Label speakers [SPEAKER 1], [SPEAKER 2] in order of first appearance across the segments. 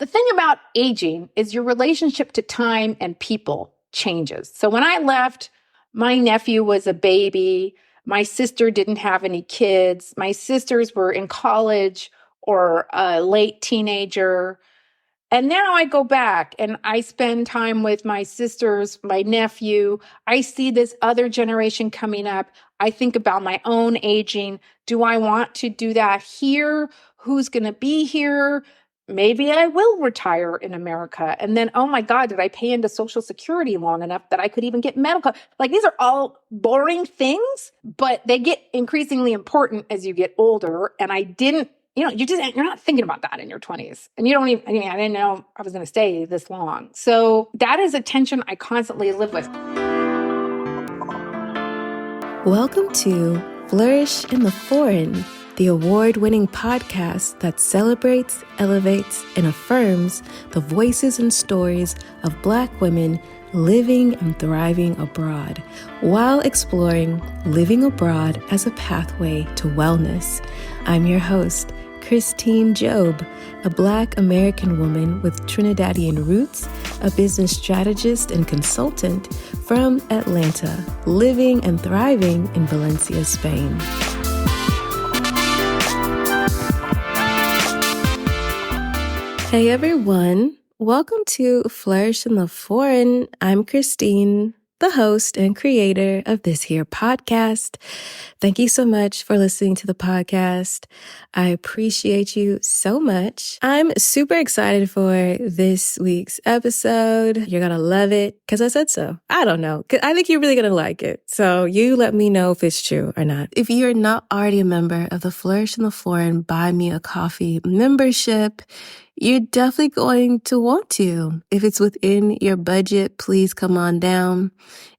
[SPEAKER 1] The thing about aging is your relationship to time and people changes. So when I left, my nephew was a baby. My sister didn't have any kids. My sisters were in college or a late teenager. And now I go back and I spend time with my sisters, my nephew. I see this other generation coming up. I think about my own aging. Do I want to do that here? Who's going to be here? Maybe I will retire in America. And then, oh my God, did I pay into Social Security long enough that I could even get medical? Like, these are all boring things, but they get increasingly important as you get older. And I didn't, you're not thinking about that in your 20s. And you don't even, I didn't know I was going to stay this long. So that is a tension I constantly live with.
[SPEAKER 2] Welcome to Flourish in the Foreign, the award-winning podcast that celebrates, elevates, and affirms the voices and stories of Black women living and thriving abroad while exploring living abroad as a pathway to wellness. I'm your host, Christine Job, a Black American woman with Trinidadian roots, a business strategist and consultant from Atlanta, living and thriving in Valencia, Spain. Hey everyone, welcome to Flourish in the Foreign. I'm Christine, the host and creator of this here podcast. Thank you so much for listening to the podcast. I appreciate you so much. I'm super excited for this week's episode. You're going to love it because I said so. I don't know. I think you're really going to like it. So you let me know if it's true or not. If you're not already a member of the Flourish in the Foreign Buy Me a Coffee membership, you're definitely going to want to. If it's within your budget, please come on down.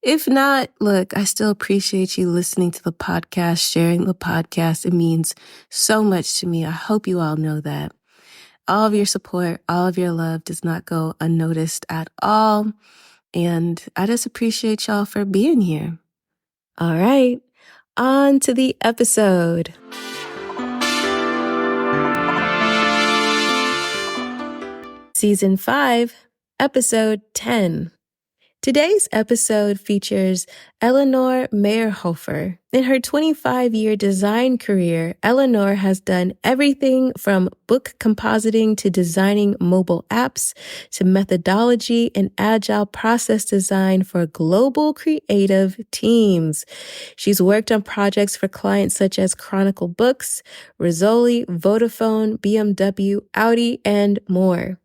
[SPEAKER 2] If not, look, I still appreciate you listening to the podcast, sharing the podcast. It means so much to me. I hope you all know that. All of your support, all of your love does not go unnoticed at all. And I just appreciate y'all for being here. All right, on to the episode. Season 5, Episode 10. Today's episode features Eleanor Mayrhofer. In her 25-year design career, Eleanor has done everything from book compositing to designing mobile apps to methodology and agile process design for global creative teams. She's worked on projects for clients such as Chronicle Books, Rizzoli, Vodafone, BMW, Audi, and more.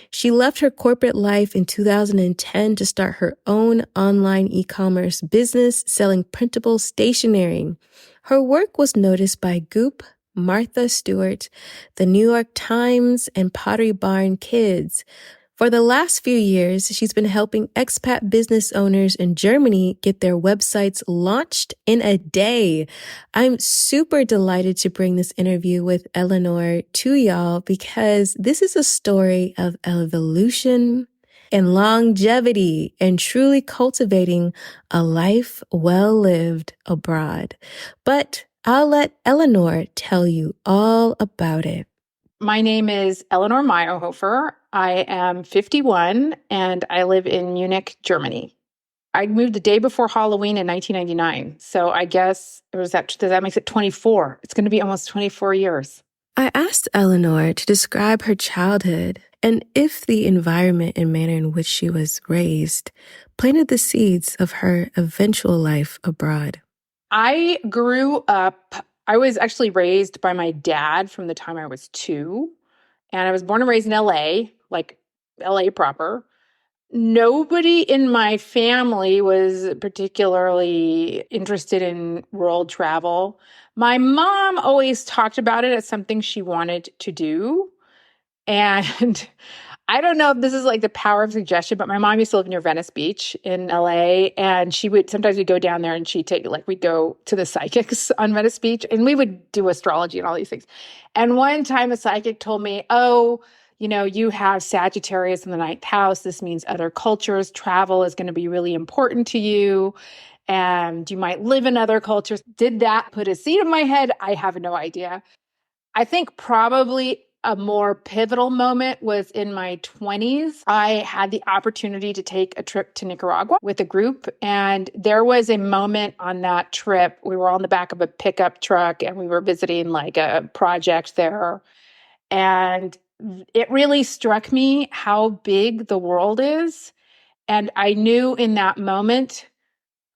[SPEAKER 2] She left her corporate life in 2010 to start her own online e-commerce business selling printable stationery. Her work was noticed by Goop, Martha Stewart, the New York Times, and Pottery Barn Kids. For the last few years, she's been helping expat business owners in Germany get their websites launched in a day. I'm super delighted to bring this interview with Eleanor to y'all because this is a story of evolution and longevity and truly cultivating a life well lived abroad. But I'll let Eleanor tell you all about it.
[SPEAKER 1] My name is Eleanor Mayrhofer. I am 51 and I live in Munich, Germany. I moved the day before Halloween in 1999. So I guess that makes it 24. It's going to be almost 24 years.
[SPEAKER 2] I asked Eleanor to describe her childhood and if the environment and manner in which she was raised planted the seeds of her eventual life abroad.
[SPEAKER 1] I was actually raised by my dad from the time I was 2. And I was born and raised in LA, like LA proper. Nobody in my family was particularly interested in world travel. My mom always talked about it as something she wanted to do. And I don't know if this is like the power of suggestion, but my mom used to live near Venice Beach in LA. And sometimes we'd go down there and we'd go to the psychics on Venice Beach and we would do astrology and all these things. And one time a psychic told me, you have Sagittarius in the 9th house. This means other cultures. Travel is going to be really important to you. And you might live in other cultures. Did that put a seed in my head? I have no idea. I think probably a more pivotal moment was in my 20s. I had the opportunity to take a trip to Nicaragua with a group. And there was a moment on that trip. We were on the back of a pickup truck and we were visiting like a project there. And it really struck me how big the world is. And I knew in that moment,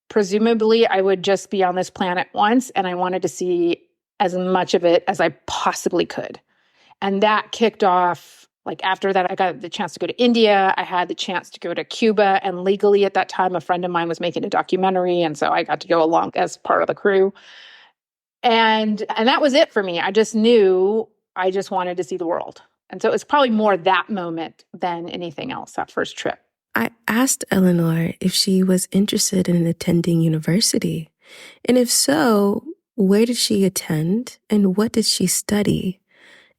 [SPEAKER 1] presumably, I would just be on this planet once, and I wanted to see as much of it as I possibly could. And that kicked off, like after that, I got the chance to go to India. I had the chance to go to Cuba. And legally at that time, a friend of mine was making a documentary. And so I got to go along as part of the crew. And that was it for me. I just knew I just wanted to see the world. And so it was probably more that moment than anything else, that first trip.
[SPEAKER 2] I asked Eleanor if she was interested in attending university. And if so, where did she attend and what did she study?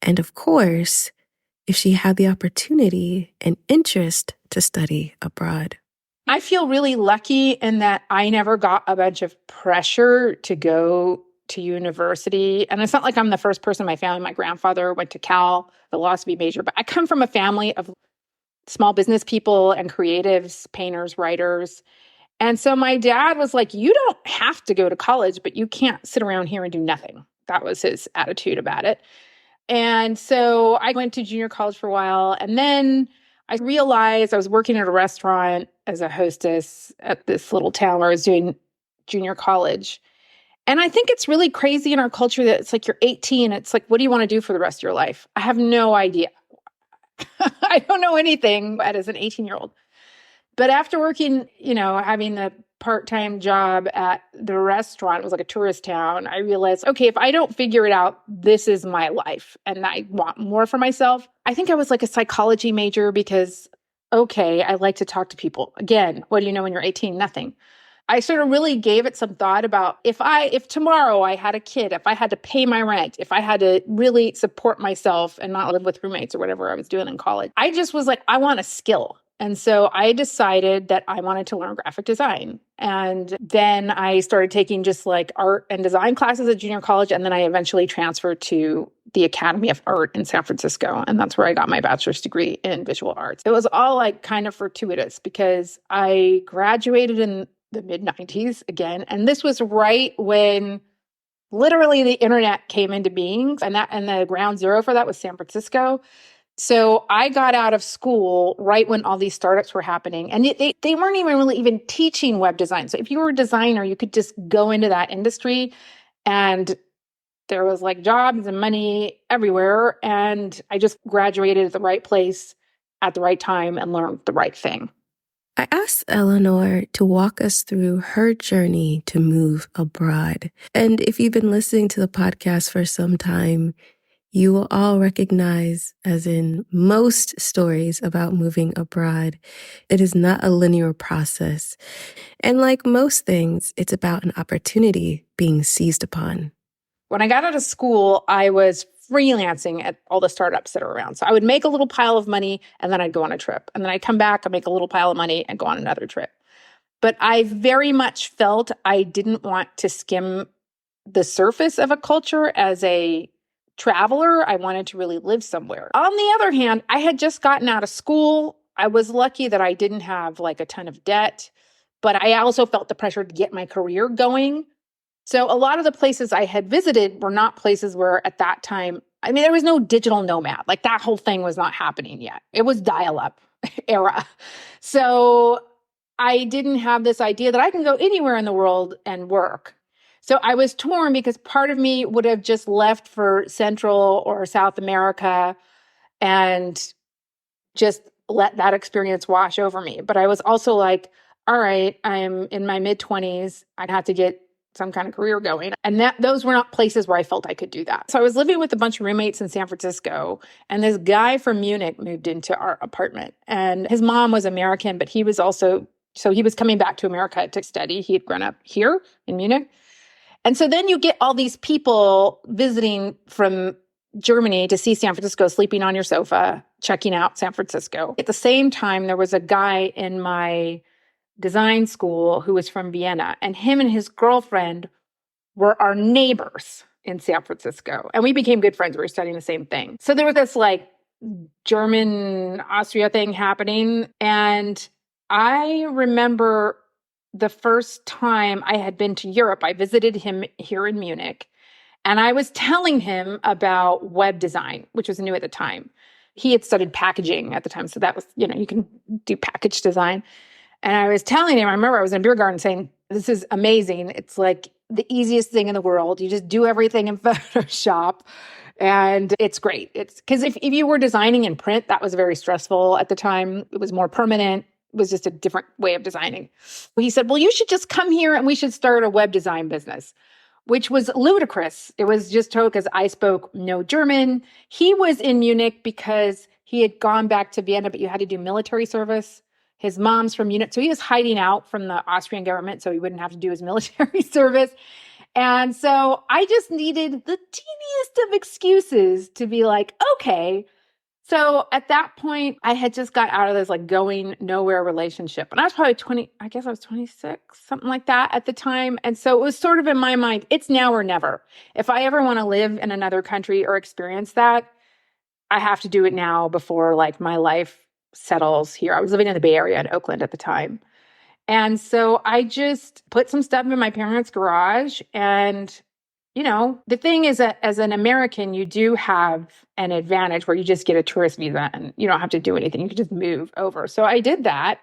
[SPEAKER 2] And of course, if she had the opportunity and interest to study abroad.
[SPEAKER 1] I feel really lucky in that I never got a bunch of pressure to go to university. And it's not like I'm the first person in my family. My grandfather went to Cal, philosophy major, but I come from a family of small business people and creatives, painters, writers. And so my dad was like, you don't have to go to college, but you can't sit around here and do nothing. That was his attitude about it. And so I went to junior college for a while. And then I realized I was working at a restaurant as a hostess at this little town where I was doing junior college. And I think it's really crazy in our culture that it's like you're 18. It's like, what do you want to do for the rest of your life? I have no idea. I don't know anything as an 18-year-old. But after working, having the part-time job at the restaurant, it was like a tourist town, I realized, okay, if I don't figure it out, this is my life and I want more for myself. I think I was like a psychology major because, okay, I like to talk to people. Again, what do you know when you're 18? Nothing. I sort of really gave it some thought about if tomorrow I had a kid, if I had to pay my rent, if I had to really support myself and not live with roommates or whatever I was doing in college, I just was like, I want a skill. And so I decided that I wanted to learn graphic design. And then I started taking just like art and design classes at junior college. And then I eventually transferred to the Academy of Art in San Francisco. And that's where I got my bachelor's degree in visual arts. It was all like kind of fortuitous because I graduated in the mid-90s again. And this was right when literally the internet came into being. And the ground zero for that was San Francisco. So I got out of school right when all these startups were happening. And they weren't even teaching web design. So if you were a designer, you could just go into that industry and there was like jobs and money everywhere. And I just graduated at the right place at the right time and learned the right thing.
[SPEAKER 2] I asked Eleanor to walk us through her journey to move abroad. And if you've been listening to the podcast for some time, you will all recognize, as in most stories about moving abroad, it is not a linear process. And like most things, it's about an opportunity being seized upon.
[SPEAKER 1] When I got out of school, I was freelancing at all the startups that are around. So I would make a little pile of money and then I'd go on a trip. And then I'd come back, I'd make a little pile of money and go on another trip. But I very much felt I didn't want to skim the surface of a culture as a traveler. I wanted to really live somewhere. On the other hand, I had just gotten out of school. I was lucky that I didn't have like a ton of debt, but I also felt the pressure to get my career going. So a lot of the places I had visited were not places where at that time, there was no digital nomad. Like that whole thing was not happening yet. It was dial-up era. So I didn't have this idea that I can go anywhere in the world and work. So I was torn because part of me would have just left for Central or South America and just let that experience wash over me. But I was also like, all right, I'm in my mid-20s. I'd have to get some kind of career going. And those were not places where I felt I could do that. So I was living with a bunch of roommates in San Francisco, and this guy from Munich moved into our apartment. And his mom was American, but he was coming back to America to study. He had grown up here in Munich. And so then you get all these people visiting from Germany to see San Francisco, sleeping on your sofa, checking out San Francisco. At the same time, there was a guy in my design school who was from Vienna, and him and his girlfriend were our neighbors. in San Francisco. And we became good friends. We were studying the same thing. So there was this like German Austria thing happening. And I remember the first time I had been to Europe, I visited him here in Munich. And I was telling him about web design, which was new at the time. He had studied packaging at the time. So that was, you can do package design. And I was telling him, I remember I was in a beer garden saying, this is amazing. It's like the easiest thing in the world. You just do everything in Photoshop and it's great. It's because if you were designing in print, that was very stressful at the time. It was more permanent. It was just a different way of designing. He said, well, you should just come here and we should start a web design business, which was ludicrous. It was just totally because I spoke no German. He was in Munich because he had gone back to Vienna, but you had to do military service. His mom's from Munich. So he was hiding out from the Austrian government so he wouldn't have to do his military service. And so I just needed the teeniest of excuses to be like, okay. So at that point, I had just got out of this like going nowhere relationship. And I was probably 20, I guess I was 26, something like that at the time. And so it was sort of in my mind, it's now or never. If I ever want to live in another country or experience that, I have to do it now before like my life settles here. I was living in the Bay Area in Oakland at the time. And so I just put some stuff in my parents' garage. And, the thing is that as an American, you do have an advantage where you just get a tourist visa and you don't have to do anything. You can just move over. So I did that.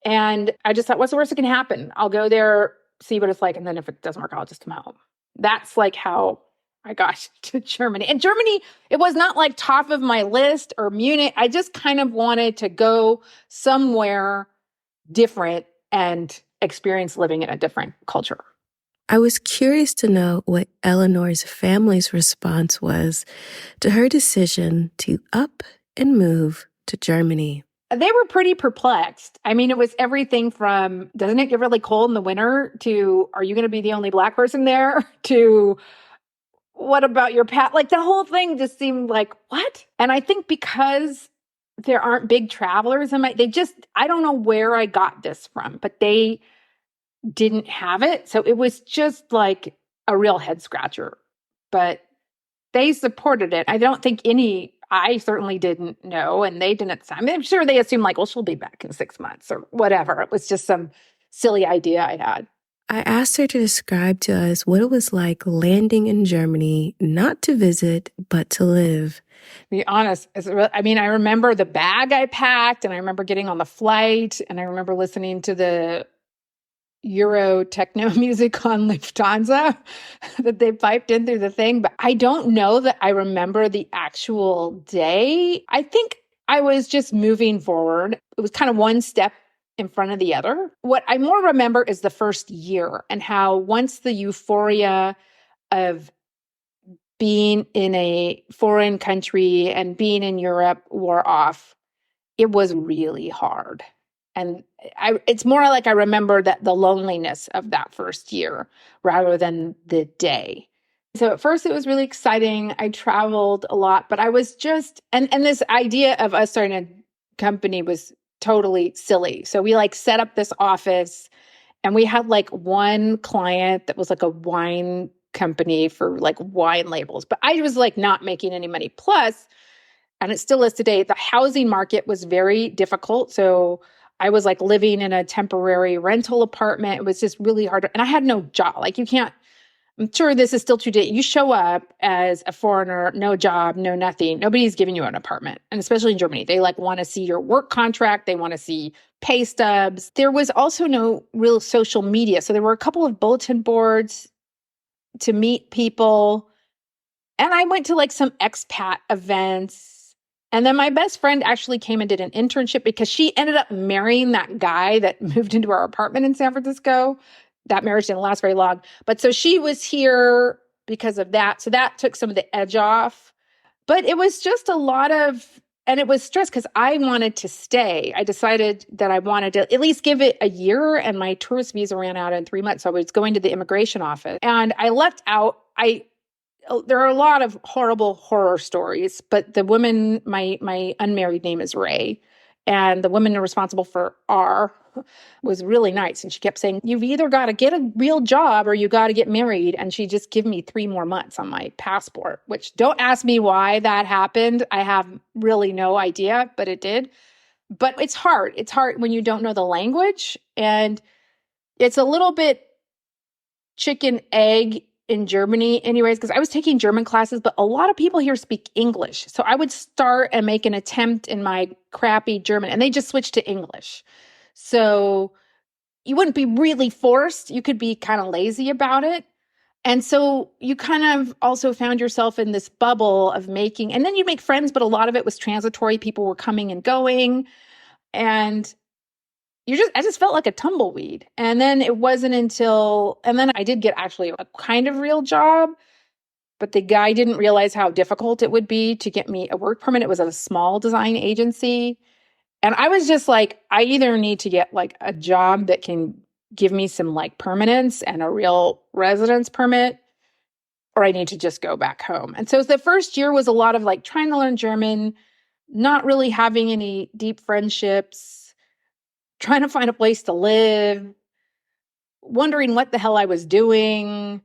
[SPEAKER 1] And I just thought, what's the worst that can happen? I'll go there, see what it's like. And then if it doesn't work, I'll just come home. That's like how I got to Germany. And Germany, it was not like top of my list or Munich. I just kind of wanted to go somewhere different and experience living in a different culture.
[SPEAKER 2] I was curious to know what Eleanor's family's response was to her decision to up and move to Germany.
[SPEAKER 1] They were pretty perplexed. I mean, it was everything from, doesn't it get really cold in the winter, to, are you going to be the only Black person there, to, what about your pet? Like the whole thing just seemed like, what? And I think because there aren't big travelers in I don't know where I got this from, but they didn't have it. So it was just like a real head scratcher, but they supported it. I certainly didn't know, and they didn't. I'm sure they assumed like, well, she'll be back in 6 months or whatever. It was just some silly idea I had.
[SPEAKER 2] I asked her to describe to us what it was like landing in Germany, not to visit, but to live.
[SPEAKER 1] To be honest, I remember the bag I packed, and I remember getting on the flight, and I remember listening to the Euro techno music on Lufthansa that they piped in through the thing. But I don't know that I remember the actual day. I think I was just moving forward. It was kind of one step in front of the other. What I more remember is the first year and how once the euphoria of being in a foreign country and being in Europe wore off, it was really hard. And it's more like I remember that the loneliness of that first year rather than the day. So at first it was really exciting. I traveled a lot, but I was just, and this idea of us starting a company was totally silly. So we like set up this office and we had like one client that was like a wine company for like wine labels, but I was like not making any money. Plus, and it still is today, the housing market was very difficult. So I was like living in a temporary rental apartment. It was just really hard. And I had no job. Like I'm sure this is still true today. You show up as a foreigner, no job, no nothing. Nobody's giving you an apartment. And especially in Germany, they like want to see your work contract. They want to see pay stubs. There was also no real social media. So there were a couple of bulletin boards to meet people. And I went to like some expat events. And then my best friend actually came and did an internship because she ended up marrying that guy that moved into our apartment in San Francisco. That marriage didn't last very long. But so she was here because of that. So that took some of the edge off. But it was just a lot of, and it was stress because I wanted to stay. I decided that I wanted to at least give it a year, and my tourist visa ran out in 3 months. So I was going to the immigration office and I left out, there are a lot of horror stories, but the woman, my unmarried name is Ray, and the women responsible for R was really nice. And she kept saying, you've either got to get a real job or you got to get married. And she just gave me 3 more months on my passport, which don't ask me why that happened. I have really no idea, but it did. But it's hard. It's hard when you don't know the language. And it's a little bit chicken egg in Germany anyways, because I was taking German classes, but a lot of people here speak English. So I would start and make an attempt in my crappy German, and they just switched to English. So you wouldn't be really forced. You could be kind of lazy about it. And so you kind of also found yourself in this bubble of making, and then you make friends, but a lot of it was transitory. People were coming and going. And I just felt like a tumbleweed. And then it wasn't until, and then I did get actually a kind of real job, but the guy didn't realize how difficult it would be to get me a work permit. It was at a small design agency. And I was just like, I either need to get like a job that can give me some like permanence and a real residence permit, or I need to just go back home. And so the first year was a lot of like trying to learn German, not really having any deep friendships, trying to find a place to live, wondering what the hell I was doing.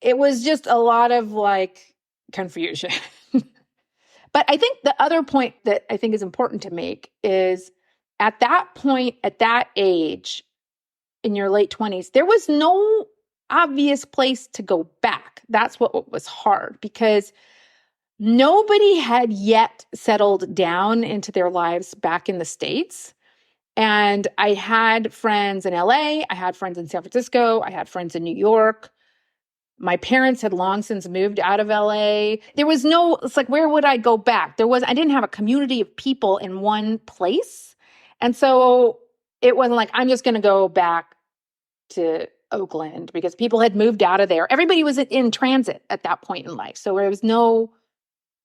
[SPEAKER 1] It was just a lot of like confusion. But I think the other point that I think is important to make is at that point, at that age, in your late 20s, there was no obvious place to go back. That's what was hard, because nobody had yet settled down into their lives back in the States. And I had friends in LA, I had friends in San Francisco, I had friends in New York. My parents had long since moved out of LA. There was it's like, where would I go back? I didn't have a community of people in one place. And so it wasn't like, I'm just going to go back to Oakland, because people had moved out of there. Everybody was in transit at that point in life. So there was no,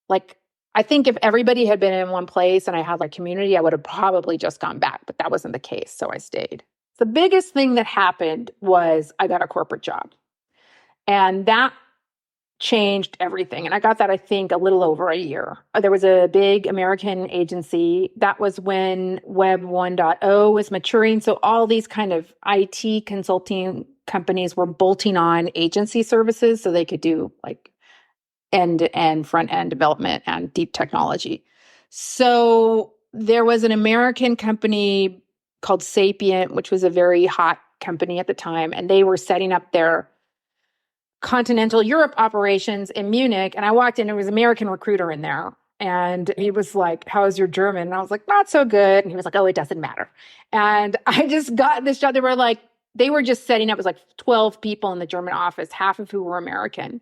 [SPEAKER 1] like, I think if everybody had been in one place and I had like community, I would have probably just gone back, but that wasn't the case. So I stayed. The biggest thing that happened was I got a corporate job, and that changed everything. And I got that, I think, a little over a year. There was a big American agency. That was when Web 1.0 was maturing. So all these kind of IT consulting companies were bolting on agency services so they could do like end-to-end front-end development and deep technology. So there was an American company called Sapient, which was a very hot company at the time, and they were setting up their continental Europe operations in Munich. And I walked in, there was an American recruiter in there. And he was like, how's your German? And I was like, not so good. And he was like, oh, it doesn't matter. And I just got this job. They were just setting up, it was like 12 people in the German office, half of who were American.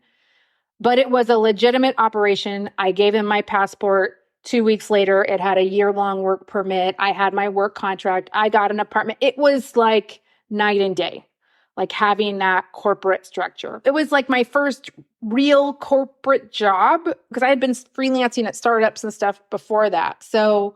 [SPEAKER 1] But it was a legitimate operation. I gave him my passport. 2 weeks later, it had a year-long work permit. I had my work contract. I got an apartment. It was like night and day, like having that corporate structure. It was like my first real corporate job, because I had been freelancing at startups and stuff before that. So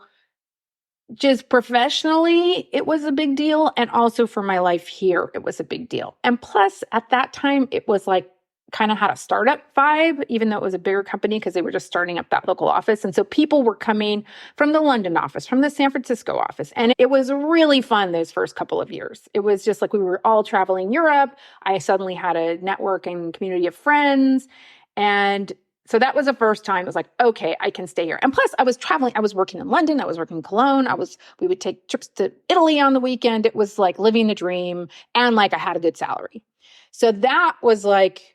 [SPEAKER 1] just professionally, it was a big deal. And also for my life here, it was a big deal. And plus, at that time, it was like kind of had a startup vibe, even though it was a bigger company, because they were just starting up that local office. And so people were coming from the London office, from the San Francisco office. And it was really fun those first couple of years. It was just like we were all traveling Europe. I suddenly had a network and community of friends. And so that was the first time it was like, okay, I can stay here. And plus I was traveling. I was working in London. I was working in Cologne. We would take trips to Italy on the weekend. It was like living the dream. And like I had a good salary. So that was like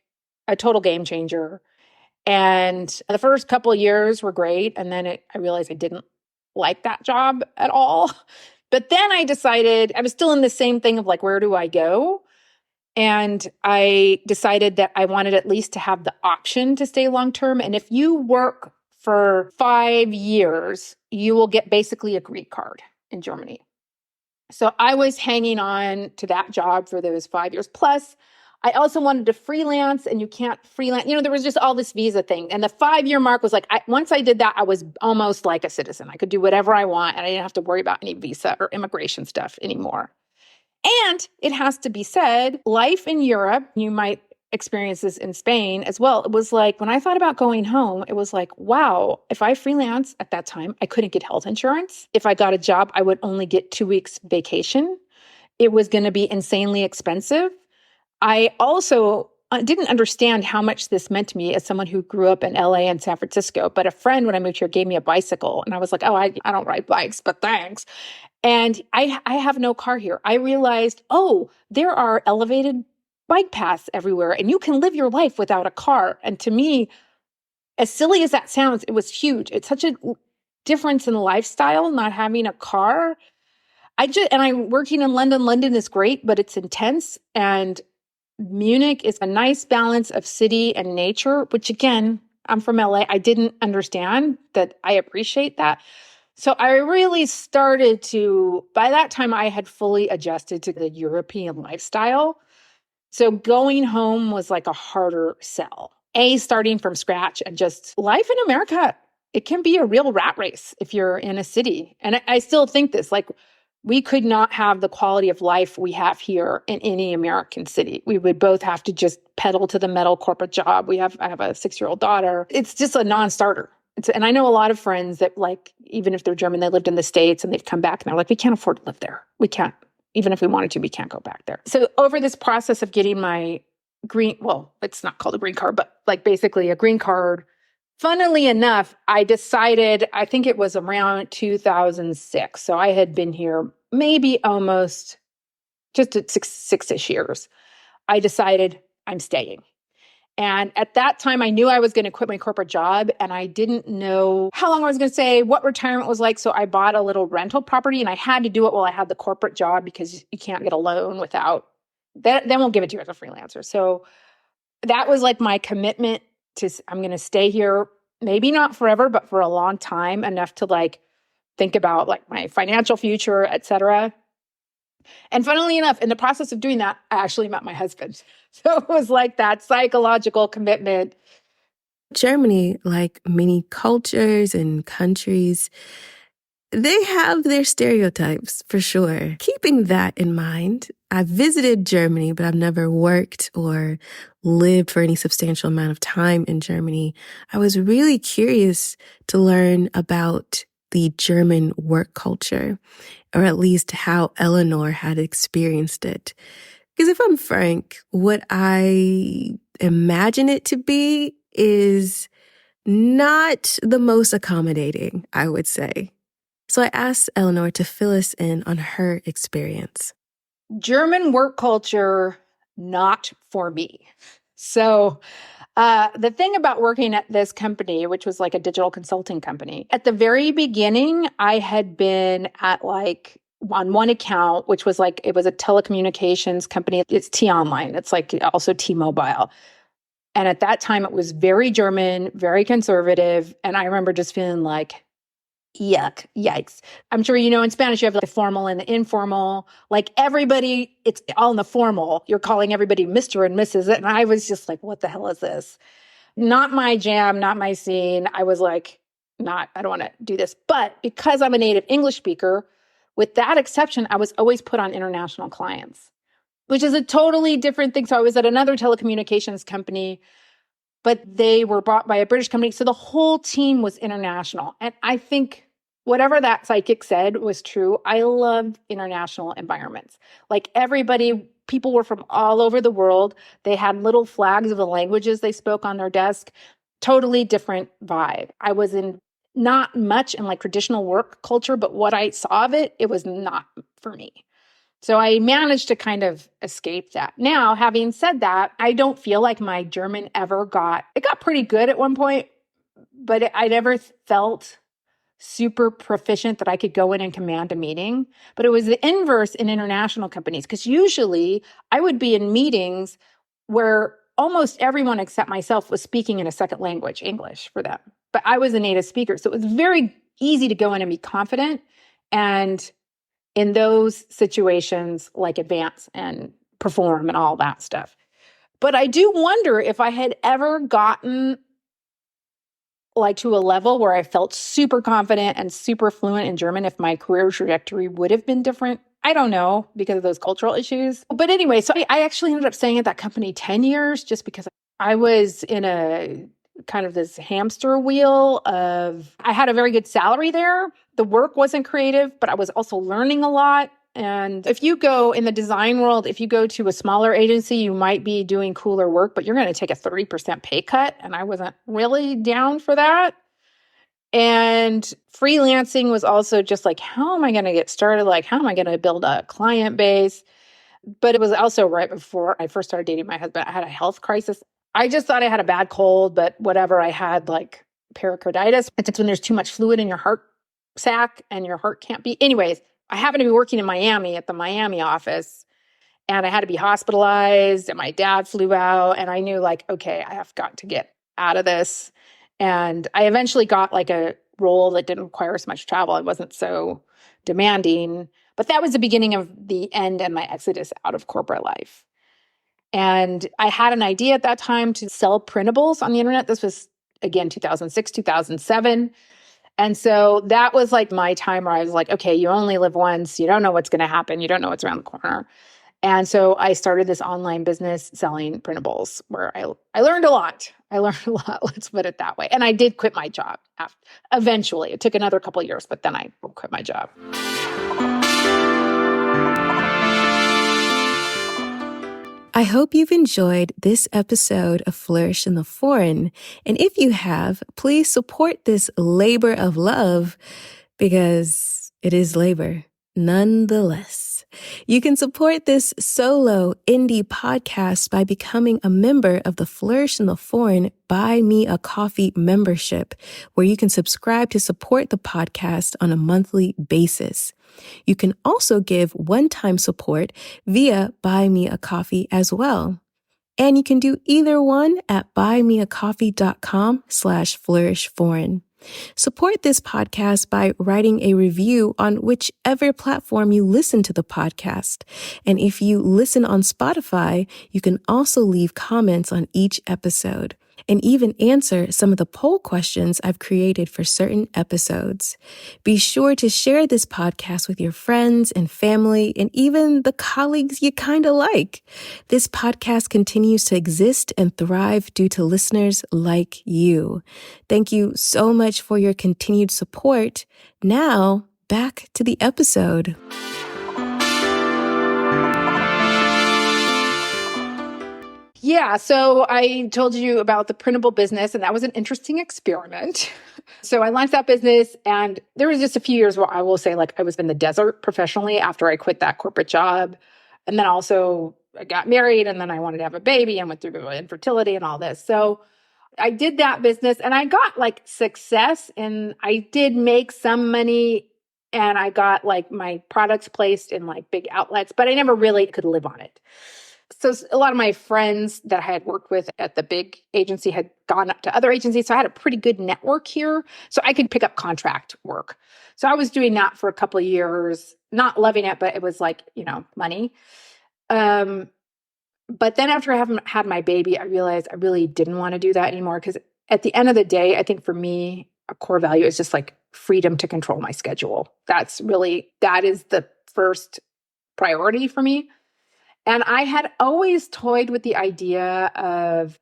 [SPEAKER 1] a total game changer. And the first couple of years were great. And then I realized I didn't like that job at all. But then I decided, I was still in the same thing of like, where do I go? And I decided that I wanted at least to have the option to stay long-term. And if you work for 5 years, you will get basically a green card in Germany. So I was hanging on to that job for those 5 years. Plus, I also wanted to freelance, and you can't freelance. There was just all this visa thing. And the 5-year mark was like, once I did that, I was almost like a citizen. I could do whatever I want, and I didn't have to worry about any visa or immigration stuff anymore. And it has to be said, life in Europe, you might experience this in Spain as well. It was like, when I thought about going home, it was like, wow, if I freelance at that time, I couldn't get health insurance. If I got a job, I would only get 2 weeks vacation. it was going to be insanely expensive. I also didn't understand how much this meant to me as someone who grew up in LA and San Francisco. But a friend, when I moved here, gave me a bicycle. And I was like, oh, I don't ride bikes, but thanks. And I have no car here. I realized, oh, there are elevated bike paths everywhere, and you can live your life without a car. And to me, as silly as that sounds, it was huge. It's such a difference in lifestyle, not having a car. I'm working in London. London is great, but it's intense. And Munich is a nice balance of city and nature, which again, I'm from LA. I didn't understand that. I appreciate that. So I really started to, by that time, I had fully adjusted to the European lifestyle. So going home was like a harder sell. Starting from scratch and just life in America, it can be a real rat race if you're in a city. And I still think this, like, we could not have the quality of life we have here in any American city. We would both have to just pedal to the metal corporate job. I have a 6-year-old daughter. It's just a non-starter. And I know a lot of friends that, like, even if they're German, they lived in the States and they've come back and they're like, we can't afford to live there. We can't. Even if we wanted to, we can't go back there. So over this process of getting my it's not called a green card, but like basically a green card, funnily enough, I decided, I think it was around 2006. So I had been here maybe almost just six-ish years. I decided I'm staying. And at that time, I knew I was going to quit my corporate job, and I didn't know how long I was going to stay, what retirement was like. So I bought a little rental property, and I had to do it while I had the corporate job because you can't get a loan without that. They won't give it to you as a freelancer. So that was like my commitment to, I'm going to stay here, maybe not forever, but for a long time, enough to like think about like my financial future, et cetera. And funnily enough, in the process of doing that, I actually met my husband. So it was like that psychological commitment.
[SPEAKER 2] Germany, like many cultures and countries, they have their stereotypes for sure. Keeping that in mind, I've visited Germany, but I've never worked or lived for any substantial amount of time in Germany. I was really curious to learn about the German work culture, or at least how Eleanor had experienced it. Because if I'm frank, what I imagine it to be is not the most accommodating, I would say. So I asked Eleanor to fill us in on her experience.
[SPEAKER 1] German work culture, not for me. So the thing about working at this company, which was like a digital consulting company, at the very beginning, I had been at like on one account, which was like, it was a telecommunications company. It's T-Online. It's like also T-Mobile. And at that time, it was very German, very conservative. And I remember just feeling like, yuck, yikes. I'm sure you know in Spanish, you have like the formal and the informal. Like everybody, it's all in the formal. You're calling everybody Mr. and Mrs. And I was just like, what the hell is this? Not my jam, not my scene. I was like, I don't want to do this. But because I'm a native English speaker, with that exception, I was always put on international clients, which is a totally different thing. So I was at another telecommunications company, but they were bought by a British company. So the whole team was international. And I think whatever that psychic said was true. I love international environments. Like people were from all over the world. They had little flags of the languages they spoke on their desk. Totally different vibe. I was not much in like traditional work culture, but what I saw of it, it was not for me. So I managed to kind of escape that. Now, having said that, I don't feel like my German it got pretty good at one point, but I never felt super proficient that I could go in and command a meeting. But it was the inverse in international companies, because usually I would be in meetings where almost everyone except myself was speaking in a second language, English for them. But I was a native speaker. So it was very easy to go in and be confident. And in those situations, like advance and perform and all that stuff. But I do wonder if I had ever gotten like to a level where I felt super confident and super fluent in German, if my career trajectory would have been different. I don't know, because of those cultural issues. But anyway, so I actually ended up staying at that company 10 years just because I was in a kind of this hamster wheel I had a very good salary there. The work wasn't creative, but I was also learning a lot. And if you go in the design world, if you go to a smaller agency, you might be doing cooler work, but you're going to take a 30% pay cut. And I wasn't really down for that. And freelancing was also just like, how am I going to get started? Like, how am I going to build a client base? But it was also right before I first started dating my husband. I had a health crisis. I just thought I had a bad cold, but whatever. I had like pericarditis. It's when there's too much fluid in your heart sac and your heart can't beat. Anyways, I happened to be working in Miami at the Miami office, and I had to be hospitalized, and my dad flew out, and I knew like, okay, I have got to get out of this. And I eventually got like a role that didn't require as much travel. It wasn't so demanding, but that was the beginning of the end and my exodus out of corporate life. And I had an idea at that time to sell printables on the internet. This was, again, 2006, 2007. And so that was like my time where I was like, okay, you only live once. You don't know what's going to happen. You don't know what's around the corner. And so I started this online business selling printables where I learned a lot. I learned a lot, let's put it that way. And I did quit my job eventually. It took another couple of years, but then I quit my job.
[SPEAKER 2] I hope you've enjoyed this episode of Flourish in the Foreign. And if you have, please support this labor of love because it is labor nonetheless. You can support this solo indie podcast by becoming a member of the Flourish in the Foreign Buy Me a Coffee membership, where you can subscribe to support the podcast on a monthly basis. You can also give one-time support via Buy Me a Coffee as well. And you can do either one at buymeacoffee.com/flourishforeign. Support this podcast by writing a review on whichever platform you listen to the podcast. And if you listen on Spotify, you can also leave comments on each episode and even answer some of the poll questions I've created for certain episodes. Be sure to share this podcast with your friends and family and even the colleagues you kind of like. This podcast continues to exist and thrive due to listeners like you. Thank you so much for your continued support. Now, back to the episode.
[SPEAKER 1] Yeah, so I told you about the printable business, and that was an interesting experiment. So I launched that business, and there was just a few years where I will say, like, I was in the desert professionally after I quit that corporate job. And then also I got married, and then I wanted to have a baby and went through infertility and all this. So I did that business, and I got like success, and I did make some money, and I got like my products placed in like big outlets, but I never really could live on it. So a lot of my friends that I had worked with at the big agency had gone up to other agencies. So I had a pretty good network here. So I could pick up contract work. So I was doing that for a couple of years, not loving it, but it was like, money. But then after I had my baby, I realized I really didn't want to do that anymore. Because at the end of the day, I think for me, a core value is just like freedom to control my schedule. That is the first priority for me. And I had always toyed with the idea of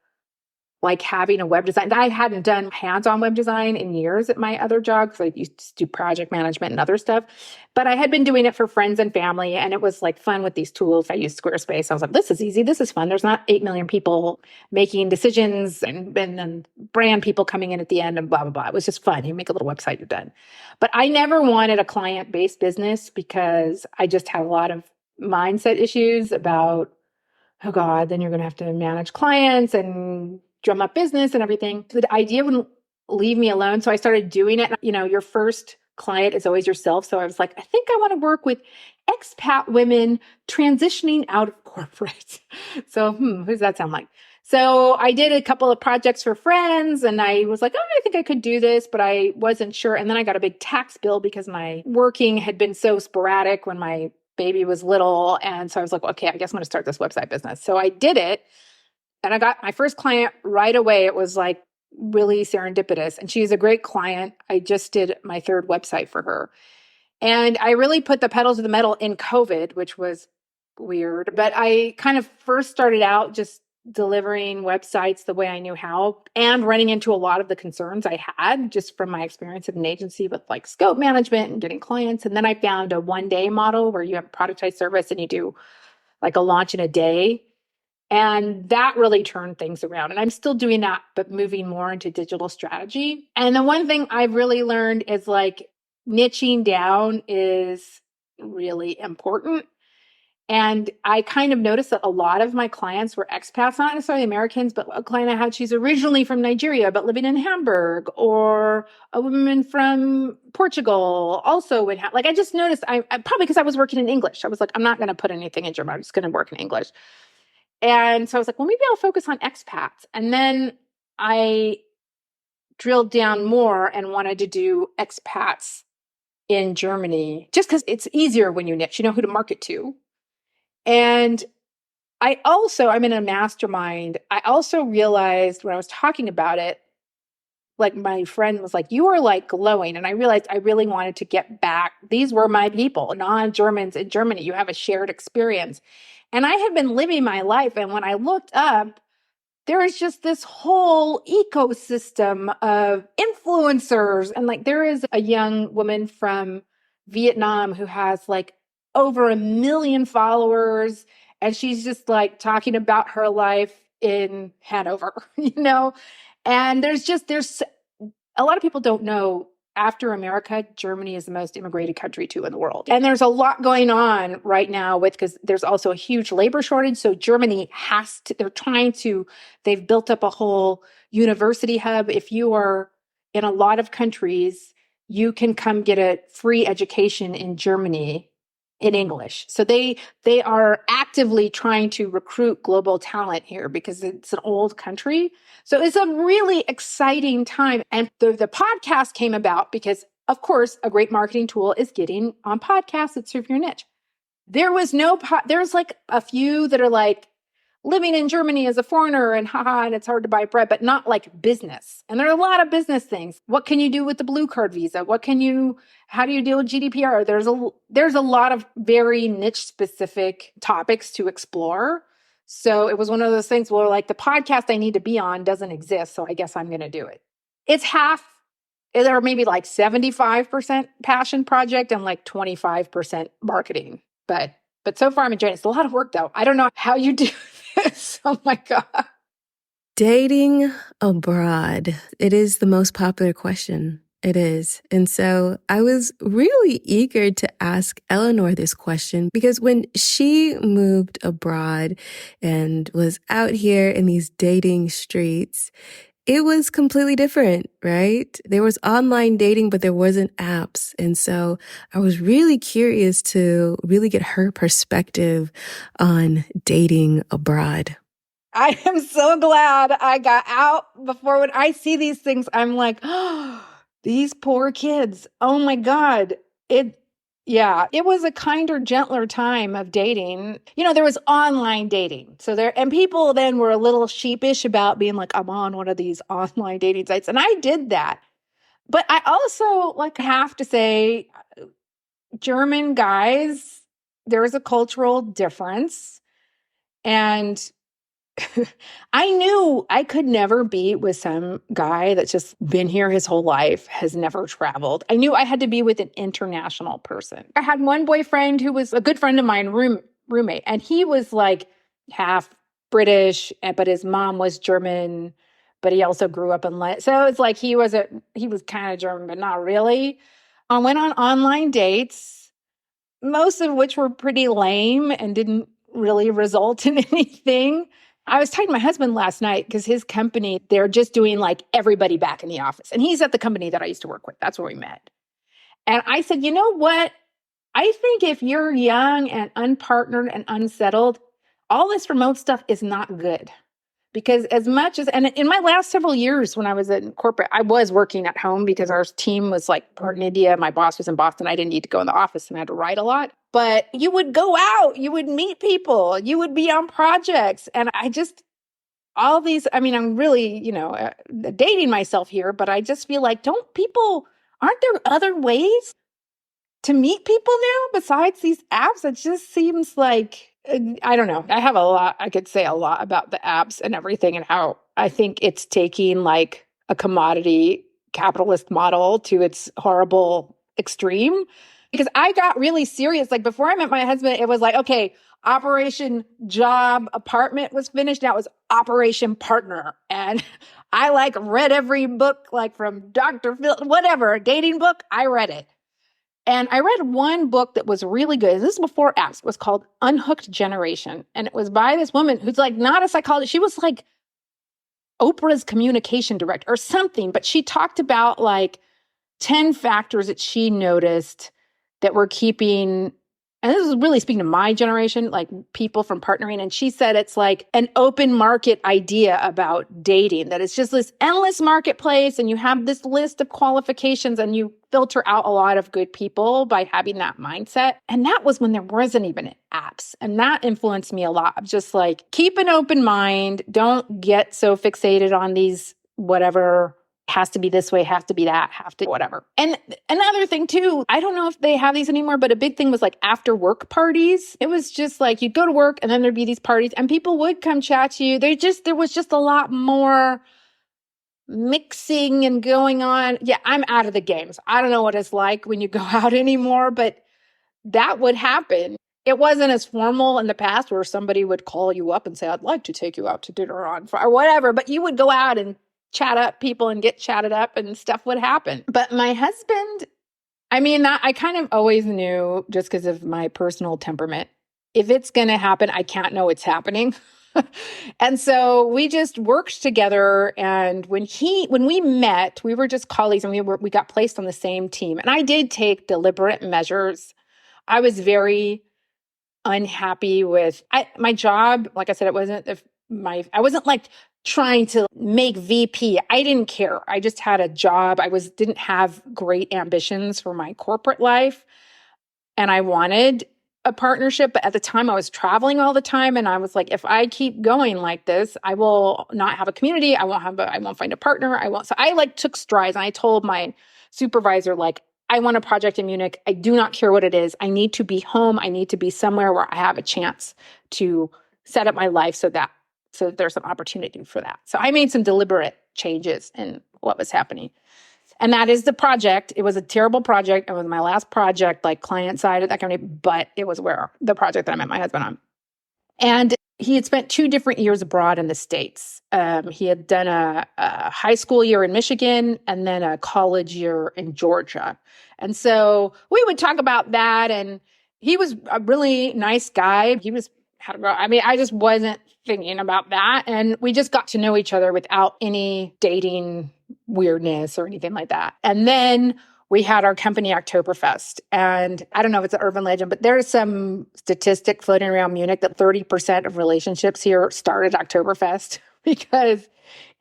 [SPEAKER 1] like having a web design. I hadn't done hands-on web design in years at my other job because I used to do project management and other stuff. But I had been doing it for friends and family, and it was like fun with these tools. I used Squarespace. I was like, this is easy. This is fun. There's not 8 million people making decisions and brand people coming in at the end and blah, blah, blah. It was just fun. You make a little website, you're done. But I never wanted a client-based business because I just had a lot of mindset issues about, oh God, then you're going to have to manage clients and drum up business and everything. So the idea wouldn't leave me alone. So I started doing it. Your first client is always yourself. So I was like, I think I want to work with expat women transitioning out of corporate. So, who does that sound like? So I did a couple of projects for friends, and I was like, I think I could do this, but I wasn't sure. And then I got a big tax bill because my working had been so sporadic when my baby was little. And so I was like, okay, I guess I'm going to start this website business. So I did it, and I got my first client right away. It was like really serendipitous, and she's a great client. I just did my third website for her. And I really put the pedal to the metal in COVID, which was weird. But I kind of first started out just delivering websites the way I knew how and running into a lot of the concerns I had just from my experience at an agency with like scope management and getting clients. And then I found a 1-day model where you have a productized service and you do like a launch in a day. And that really turned things around. And I'm still doing that, but moving more into digital strategy. And the one thing I've really learned is like niching down is really important. And I kind of noticed that a lot of my clients were expats, not necessarily Americans, but a client I had, she's originally from Nigeria, but living in Hamburg, or a woman from Portugal also would have, like, I just noticed, I probably because I was working in English. I was like, I'm not going to put anything in German. I'm just going to work in English. And so I was like, well, maybe I'll focus on expats. And then I drilled down more and wanted to do expats in Germany, just because it's easier when you niche, you know who to market to. And I'm in a mastermind. I also realized when I was talking about it, like my friend was like, you are like glowing. And I realized I really wanted to get back. These were my people, non-Germans in Germany. You have a shared experience. And I had been living my life. And when I looked up, there is just this whole ecosystem of influencers. And like there is a young woman from Vietnam who has like over 1 million followers. And she's just like talking about her life in Hanover, you know? And there's a lot of people don't know after America, Germany is the most immigrated country too in the world. And there's a lot going on right now because there's also a huge labor shortage. So Germany they've built up a whole university hub. If you are in a lot of countries, you can come get a free education in Germany in English. So they are actively trying to recruit global talent here because it's an old country. So it's a really exciting time. And the podcast came about because, of course, a great marketing tool is getting on podcasts that serve your niche. There's like a few that are like living in Germany as a foreigner and and it's hard to buy bread, but not like business. And there are a lot of business things. What can you do with the blue card visa? How do you deal with GDPR? There's a lot of very niche specific topics to explore. So it was one of those things where like the podcast I need to be on doesn't exist. So I guess I'm going to do it. It's there are maybe like 75% passion project and like 25% marketing. But so far I'm enjoying it. It's a lot of work though. I don't know how you do this. Oh my God.
[SPEAKER 2] Dating abroad. It is the most popular question. It is. And so I was really eager to ask Eleanor this question because when she moved abroad and was out here in these dating streets, it was completely different, right? There was online dating, but there wasn't apps. And so I was really curious to really get her perspective on dating abroad.
[SPEAKER 1] I am so glad I got out before. When I see these things, I'm like, oh, these poor kids. Oh my God. It was a kinder, gentler time of dating. You know, there was online dating. And people then were a little sheepish about being like, I'm on one of these online dating sites. And I did that. But I also have to say, German guys, there is a cultural difference. And I knew I could never be with some guy that's just been here his whole life, has never traveled. I knew I had to be with an international person. I had one boyfriend who was a good friend of mine, roommate, and he was like half British, but his mom was German, but he also grew up so it's like he was kind of German, but not really. I went on online dates, most of which were pretty lame and didn't really result in anything. I was talking to my husband last night because his company, they're just doing like everybody back in the office. And he's at the company that I used to work with. That's where we met. And I said, you know what? I think if you're young and unpartnered and unsettled, all this remote stuff is not good. Because and in my last several years when I was in corporate, I was working at home because our team was like part in India. My boss was in Boston. I didn't need to go in the office and I had to write a lot. But you would go out, you would meet people, you would be on projects. And I'm really, dating myself here, but I just feel like, aren't there other ways to meet people now besides these apps? It just seems like I don't know. I have a lot. I could say a lot about the apps and everything and how I think it's taking like a commodity capitalist model to its horrible extreme. Because I got really serious. Like before I met my husband, it was like, okay, Operation Job Apartment was finished. Now it was Operation Partner. And I like read every book, like from Dr. Phil, whatever, dating book, I read it. And I read one book that was really good. This is before apps. It was called Unhooked Generation. And it was by this woman who's like not a psychologist. She was like Oprah's communication director or something. But she talked about like 10 factors that she noticed that were keeping, and this is really speaking to my generation, like people from partnering. And she said it's like an open market idea about dating, that it's just this endless marketplace and you have this list of qualifications and you filter out a lot of good people by having that mindset. And that was when there wasn't even apps. And that influenced me a lot of just like, keep an open mind. Don't get so fixated on these whatever has to be this way, have to be that, have to whatever. And another thing too, I don't know if they have these anymore, but a big thing was like after work parties. It was just like you'd go to work and then there'd be these parties and people would come chat to you. There was just a lot more mixing and going on. Yeah, I'm out of the games. I don't know what it's like when you go out anymore, but that would happen. It wasn't as formal in the past where somebody would call you up and say, I'd like to take you out to dinner on Friday or whatever, but you would go out and chat up people and get chatted up and stuff would happen. But my husband, I mean, that I kind of always knew just because of my personal temperament, if it's going to happen, I can't know it's happening. And so we just worked together. And when we met, we were just colleagues and we got placed on the same team. And I did take deliberate measures. I was very unhappy with my job. Like I said, I wasn't like trying to make VP. I didn't care. I just had a job. Didn't have great ambitions for my corporate life. And I wanted a partnership. But at the time I was traveling all the time. And I was like, if I keep going like this, I will not have a community. I won't find a partner. So I like took strides and I told my supervisor, like, I want a project in Munich. I do not care what it is. I need to be home. I need to be somewhere where I have a chance to set up my life so that there's some opportunity for that. So I made some deliberate changes in what was happening. And that is the project. It was a terrible project. It was my last project, like client side of that company, but it was the project that I met my husband on. And he had spent 2 different years abroad in the States. He had done a high school year in Michigan and then a college year in Georgia. And so we would talk about that. And he was a really nice guy. I just wasn't thinking about that. And we just got to know each other without any dating weirdness or anything like that. And then we had our company Oktoberfest. And I don't know if it's an urban legend, but there's some statistic floating around Munich that 30% of relationships here start at Oktoberfest because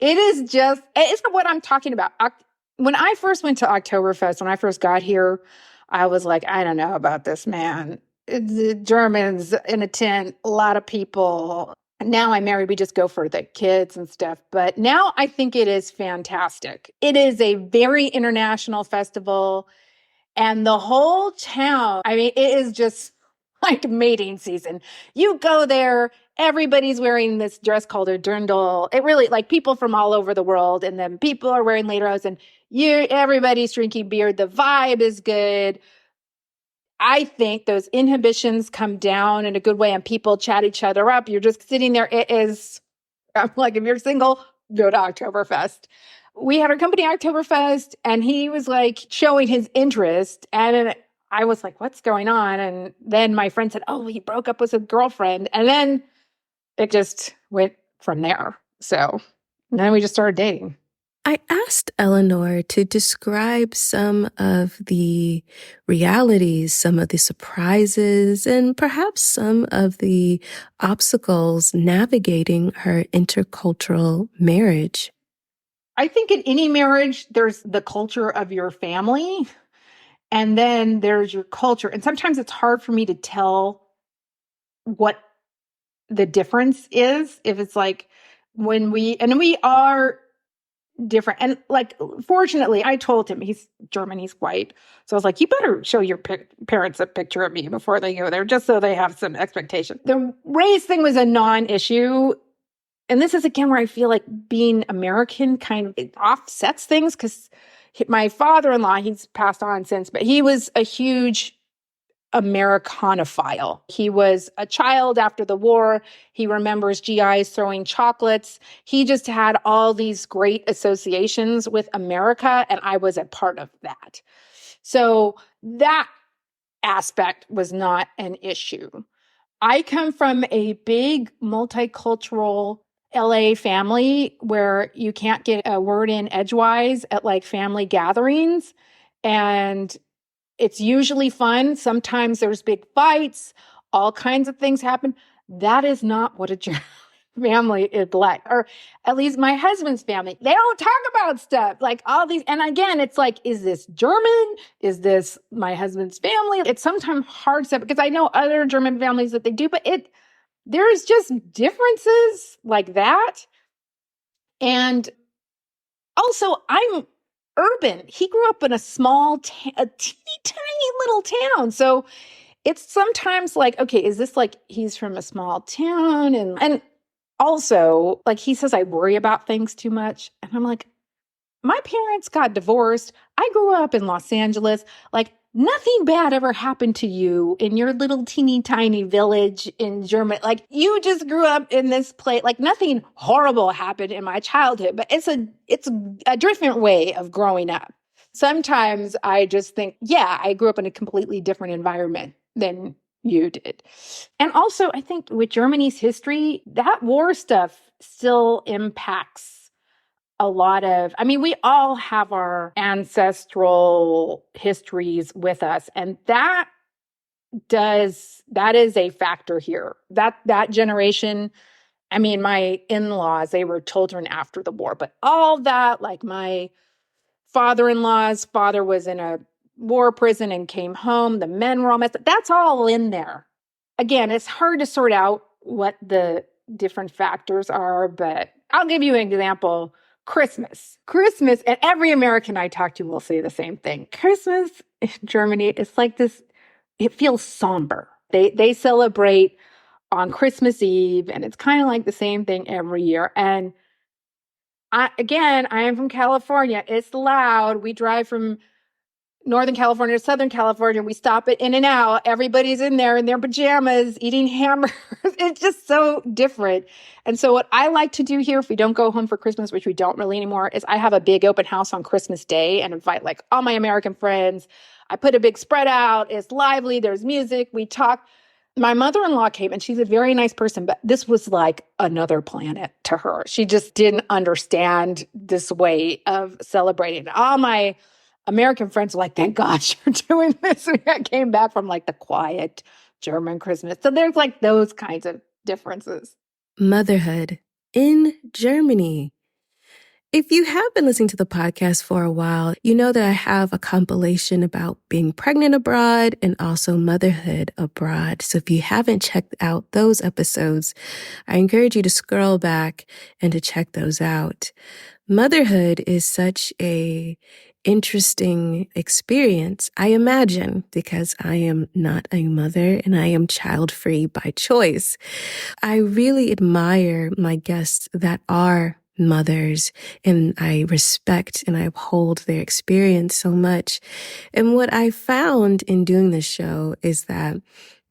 [SPEAKER 1] it's what I'm talking about. When I first went to Oktoberfest, when I first got here, I was like, I don't know about this, man. The Germans in a tent, a lot of people. Now I'm married, we just go for the kids and stuff. But now I think it is fantastic. It is a very international festival. And the whole town, I mean, it is just like mating season. You go there, everybody's wearing this dress called a dirndl. It really, like people from all over the world. And then people are wearing lederhosen and everybody's drinking beer. The vibe is good. I think those inhibitions come down in a good way and people chat each other up. You're just sitting there. I'm like, if you're single, go to Oktoberfest. We had our company Oktoberfest and he was like showing his interest. And I was like, what's going on? And then my friend said, oh, he broke up with his girlfriend. And then it just went from there. So then we just started dating.
[SPEAKER 2] I asked Eleanor to describe some of the realities, some of the surprises, and perhaps some of the obstacles navigating her intercultural marriage.
[SPEAKER 1] I think in any marriage, there's the culture of your family, and then there's your culture. And sometimes it's hard for me to tell what the difference is. If it's like we are different. And like, fortunately, I told him he's German, he's white. So I was like, you better show your parents a picture of me before they go there, just so they have some expectation. The race thing was a non-issue. And this is again where I feel like being American kind of it offsets things, because my father-in-law, he's passed on since, but he was a huge Americanophile. He was a child after the war. He remembers GIs throwing chocolates. He just had all these great associations with America, and I was a part of that. So that aspect was not an issue. I come from a big multicultural LA family where you can't get a word in edgewise at like family gatherings. And it's usually fun. Sometimes there's big fights, all kinds of things happen. That is not what a German family is like, or at least my husband's family. They don't talk about stuff like all these. And again, it's like, is this German? Is this my husband's family? It's sometimes hard to, because I know other German families that they do, but there's just differences like that. And also, I'm urban. He grew up in a small, a teeny tiny little town. So it's sometimes like, okay, is this like he's from a small town? And also, like he says, I worry about things too much. And I'm like, my parents got divorced. I grew up in Los Angeles. Like nothing bad ever happened to you in your little teeny tiny village in Germany. Like you just grew up in this place. Like nothing horrible happened in my childhood, but it's a different way of growing up. Sometimes I just think, yeah, I grew up in a completely different environment than you did. And also, I think with Germany's history, that war stuff still impacts a lot of, I mean, we all have our ancestral histories with us, and that is a factor here. That generation, I mean, my in-laws, they were children after the war, but all that, like my father-in-law's father was in a war prison and came home, the men were all messed up. That's all in there. Again, it's hard to sort out what the different factors are, but I'll give you an example. Christmas, and every American I talk to will say the same thing. Christmas in Germany, it's like this, it feels somber. They celebrate on Christmas Eve, and it's kind of like the same thing every year. And I am from California. It's loud. We drive from Northern California to Southern California. We stop at In-N-Out. Everybody's in there in their pajamas eating hamburgers. It's just so different. And so what I like to do here, if we don't go home for Christmas, which we don't really anymore, is I have a big open house on Christmas Day and invite like all my American friends. I put a big spread out. It's lively. There's music. We talk. My mother-in-law came, and she's a very nice person, but this was like another planet to her. She just didn't understand this way of celebrating. All my American friends were like, thank God you're doing this. We came back from like the quiet German Christmas. So there's like those kinds of differences.
[SPEAKER 2] Motherhood in Germany. If you have been listening to the podcast for a while, you know that I have a compilation about being pregnant abroad and also motherhood abroad. So if you haven't checked out those episodes, I encourage you to scroll back and to check those out. Motherhood is such a interesting experience, I imagine, because I am not a mother and I am child-free by choice. I really admire my guests that are mothers, and I respect and I uphold their experience so much. And what I found in doing this show is that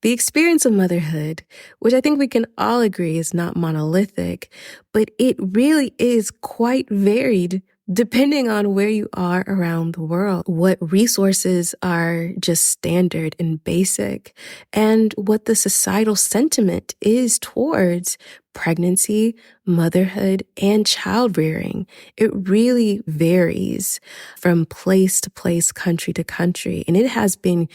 [SPEAKER 2] the experience of motherhood, which I think we can all agree is not monolithic, but it really is quite varied depending on where you are around the world, what resources are just standard and basic, and what the societal sentiment is towards pregnancy, motherhood, and child rearing. It really varies from place to place, country to country. And it has been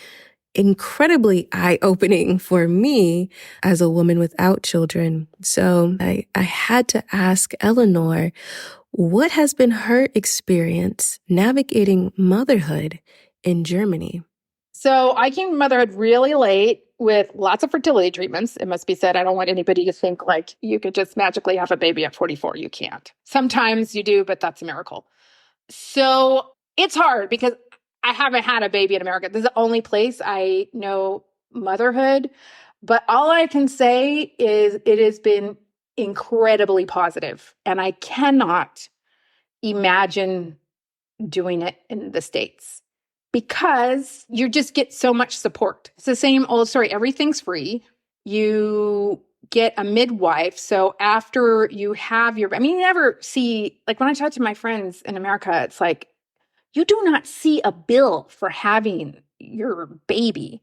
[SPEAKER 2] incredibly eye-opening for me as a woman without children. So I had to ask Eleanor, what has been her experience navigating motherhood in Germany?
[SPEAKER 1] So I came to motherhood really late with lots of fertility treatments. It must be said, I don't want anybody to think like you could just magically have a baby at 44. You can't. Sometimes you do, but that's a miracle. So it's hard because I haven't had a baby in America. This is the only place I know motherhood. But all I can say is it has been incredibly positive. And I cannot imagine doing it in the States because you just get so much support. It's the same old story. Everything's free. You get a midwife. So after you have you never see, like when I talk to my friends in America, it's like, you do not see a bill for having your baby.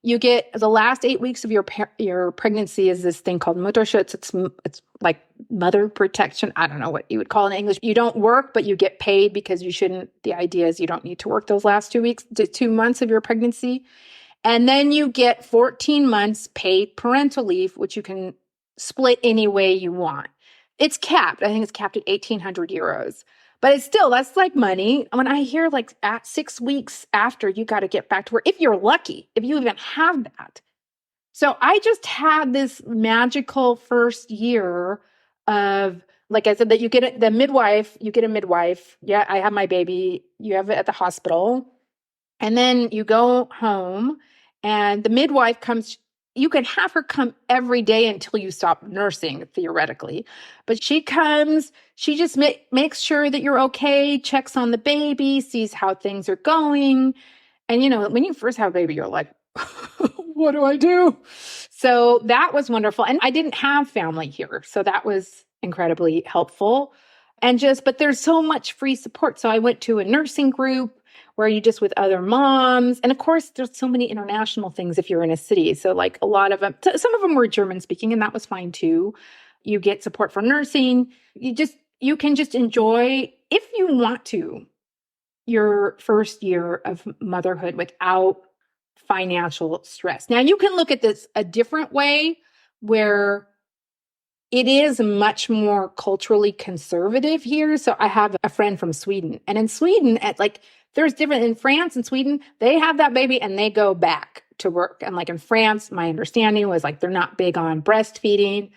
[SPEAKER 1] You get the last 8 weeks of your pregnancy is this thing called Mutterschutz. It's like mother protection. I don't know what you would call it in English. You don't work, but you get paid because you shouldn't. The idea is you don't need to work those last 2 weeks to 2 months of your pregnancy. And then you get 14 months paid parental leave, which you can split any way you want. It's capped. I think it's capped at 1,800 euros. But it's still, that's like money. When I hear like at 6 weeks after, you got to get back to work, if you're lucky, if you even have that. So I just had this magical first year of, like I said, that you get the midwife, you get a midwife. Yeah, I have my baby. You have it at the hospital. And then you go home and the midwife comes. You can have her come every day until you stop nursing, theoretically. But she comes, she just makes sure that you're okay, checks on the baby, sees how things are going. And, when you first have a baby, you're like, what do I do? So that was wonderful. And I didn't have family here. So that was incredibly helpful. But there's so much free support. So I went to a nursing group where you just with other moms. And of course, there's so many international things if you're in a city. So like a lot of them, some of them were German speaking, and that was fine too. You get support for nursing. You can just enjoy, if you want to, your first year of motherhood without financial stress. Now, you can look at this a different way where it is much more culturally conservative here. So I have a friend from Sweden, and in Sweden, there's different in France and Sweden, they have that baby and they go back to work. And like in France, my understanding was like, they're not big on breastfeeding.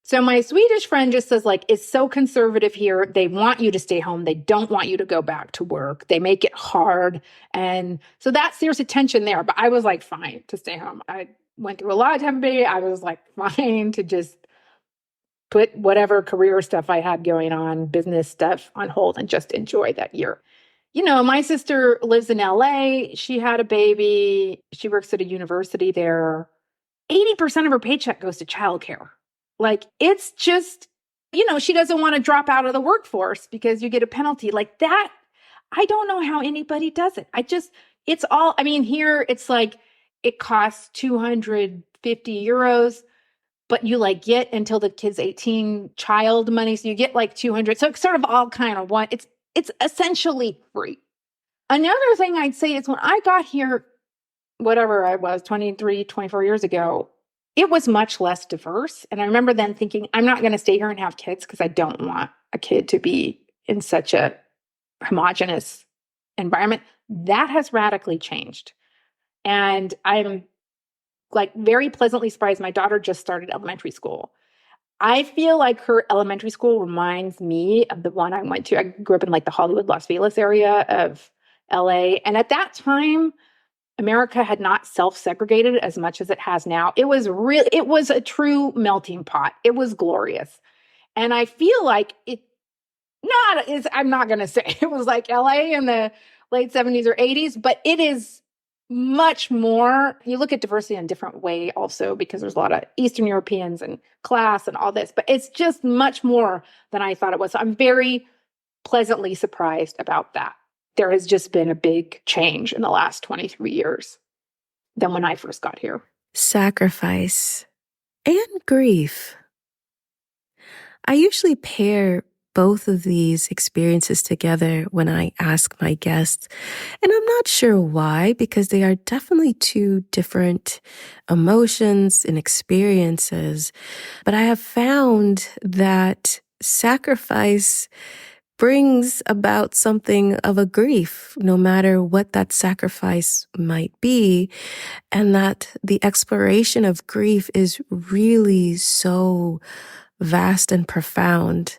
[SPEAKER 1] So my Swedish friend just says like, it's so conservative here. They want you to stay home. They don't want you to go back to work. They make it hard. And so there's a tension there, but I was like, fine to stay home. I went through a lot of time, baby. I was like, fine to just put whatever career stuff I had going on, business stuff on hold and just enjoy that year. My sister lives in LA. She had a baby. She works at a university there. 80% of her paycheck goes to childcare. Like, it's just, she doesn't want to drop out of the workforce because you get a penalty like that. I don't know how anybody does it. Here it's like, it costs 250 euros, but you like get until the kid's 18 child money. So you get like 200. So it's sort of all kind of one. It's essentially free. Another thing I'd say is when I got here, whatever I was, 23, 24 years ago, it was much less diverse. And I remember then thinking, I'm not going to stay here and have kids because I don't want a kid to be in such a homogenous environment. That has radically changed. And I'm like very pleasantly surprised. My daughter just started elementary school. I feel like her elementary school reminds me of the one I went to. I grew up in like the Hollywood, Las Vegas area of LA. And at that time, America had not self-segregated as much as it has now. It was a true melting pot. It was glorious. And I feel like I'm not going to say it was like LA in the late 70s or 80s, but it is much more. You look at diversity in a different way also because there's a lot of Eastern Europeans and class and all this, but it's just much more than I thought it was. So I'm very pleasantly surprised about that. There has just been a big change in the last 23 years than when I first got here.
[SPEAKER 2] Sacrifice and grief. I usually pair both of these experiences together when I ask my guests, and I'm not sure why, because they are definitely two different emotions and experiences. But I have found that sacrifice brings about something of a grief, no matter what that sacrifice might be, and that the exploration of grief is really so vast and profound.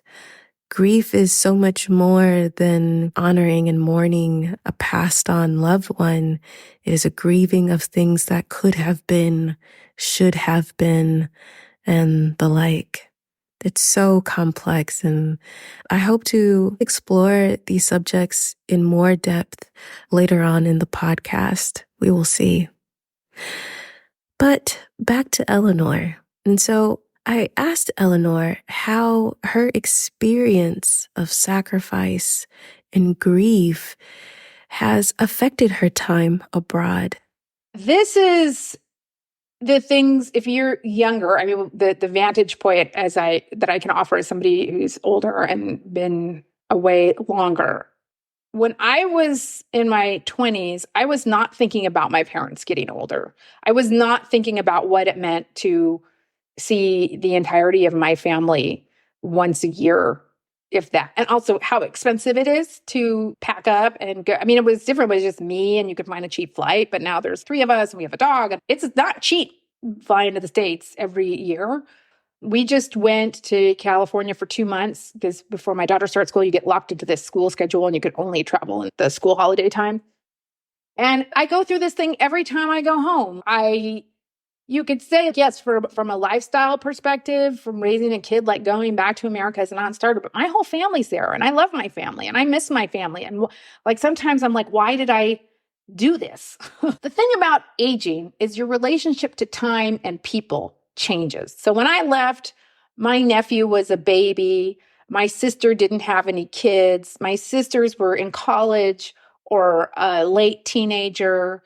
[SPEAKER 2] Grief is so much more than honoring and mourning a passed on loved one. It is a grieving of things that could have been, should have been, and the like. It's so complex, and I hope to explore these subjects in more depth later on in the podcast. We will see. But back to Eleanor. And so I asked Eleanor how her experience of sacrifice and grief has affected her time abroad.
[SPEAKER 1] This is the things, if you're younger, I mean, the vantage point that I can offer as somebody who's older and been away longer. When I was in my 20s, I was not thinking about my parents getting older. I was not thinking about what it meant to see the entirety of my family once a year, if that. And also how expensive it is to pack up and go. I mean, it was different. It was just me and you could find a cheap flight, but now there's three of us and we have a dog. And it's not cheap flying to the States every year. We just went to California for 2 months because before my daughter starts school, you get locked into this school schedule and you could only travel in the school holiday time. And I go through this thing every time I go home. You could say, yes, from a lifestyle perspective, from raising a kid, like going back to America as a non-starter, but my whole family's there and I love my family and I miss my family. And like, sometimes I'm like, why did I do this? The thing about aging is your relationship to time and people changes. So when I left, my nephew was a baby. My sister didn't have any kids. My sisters were in college or a late teenager.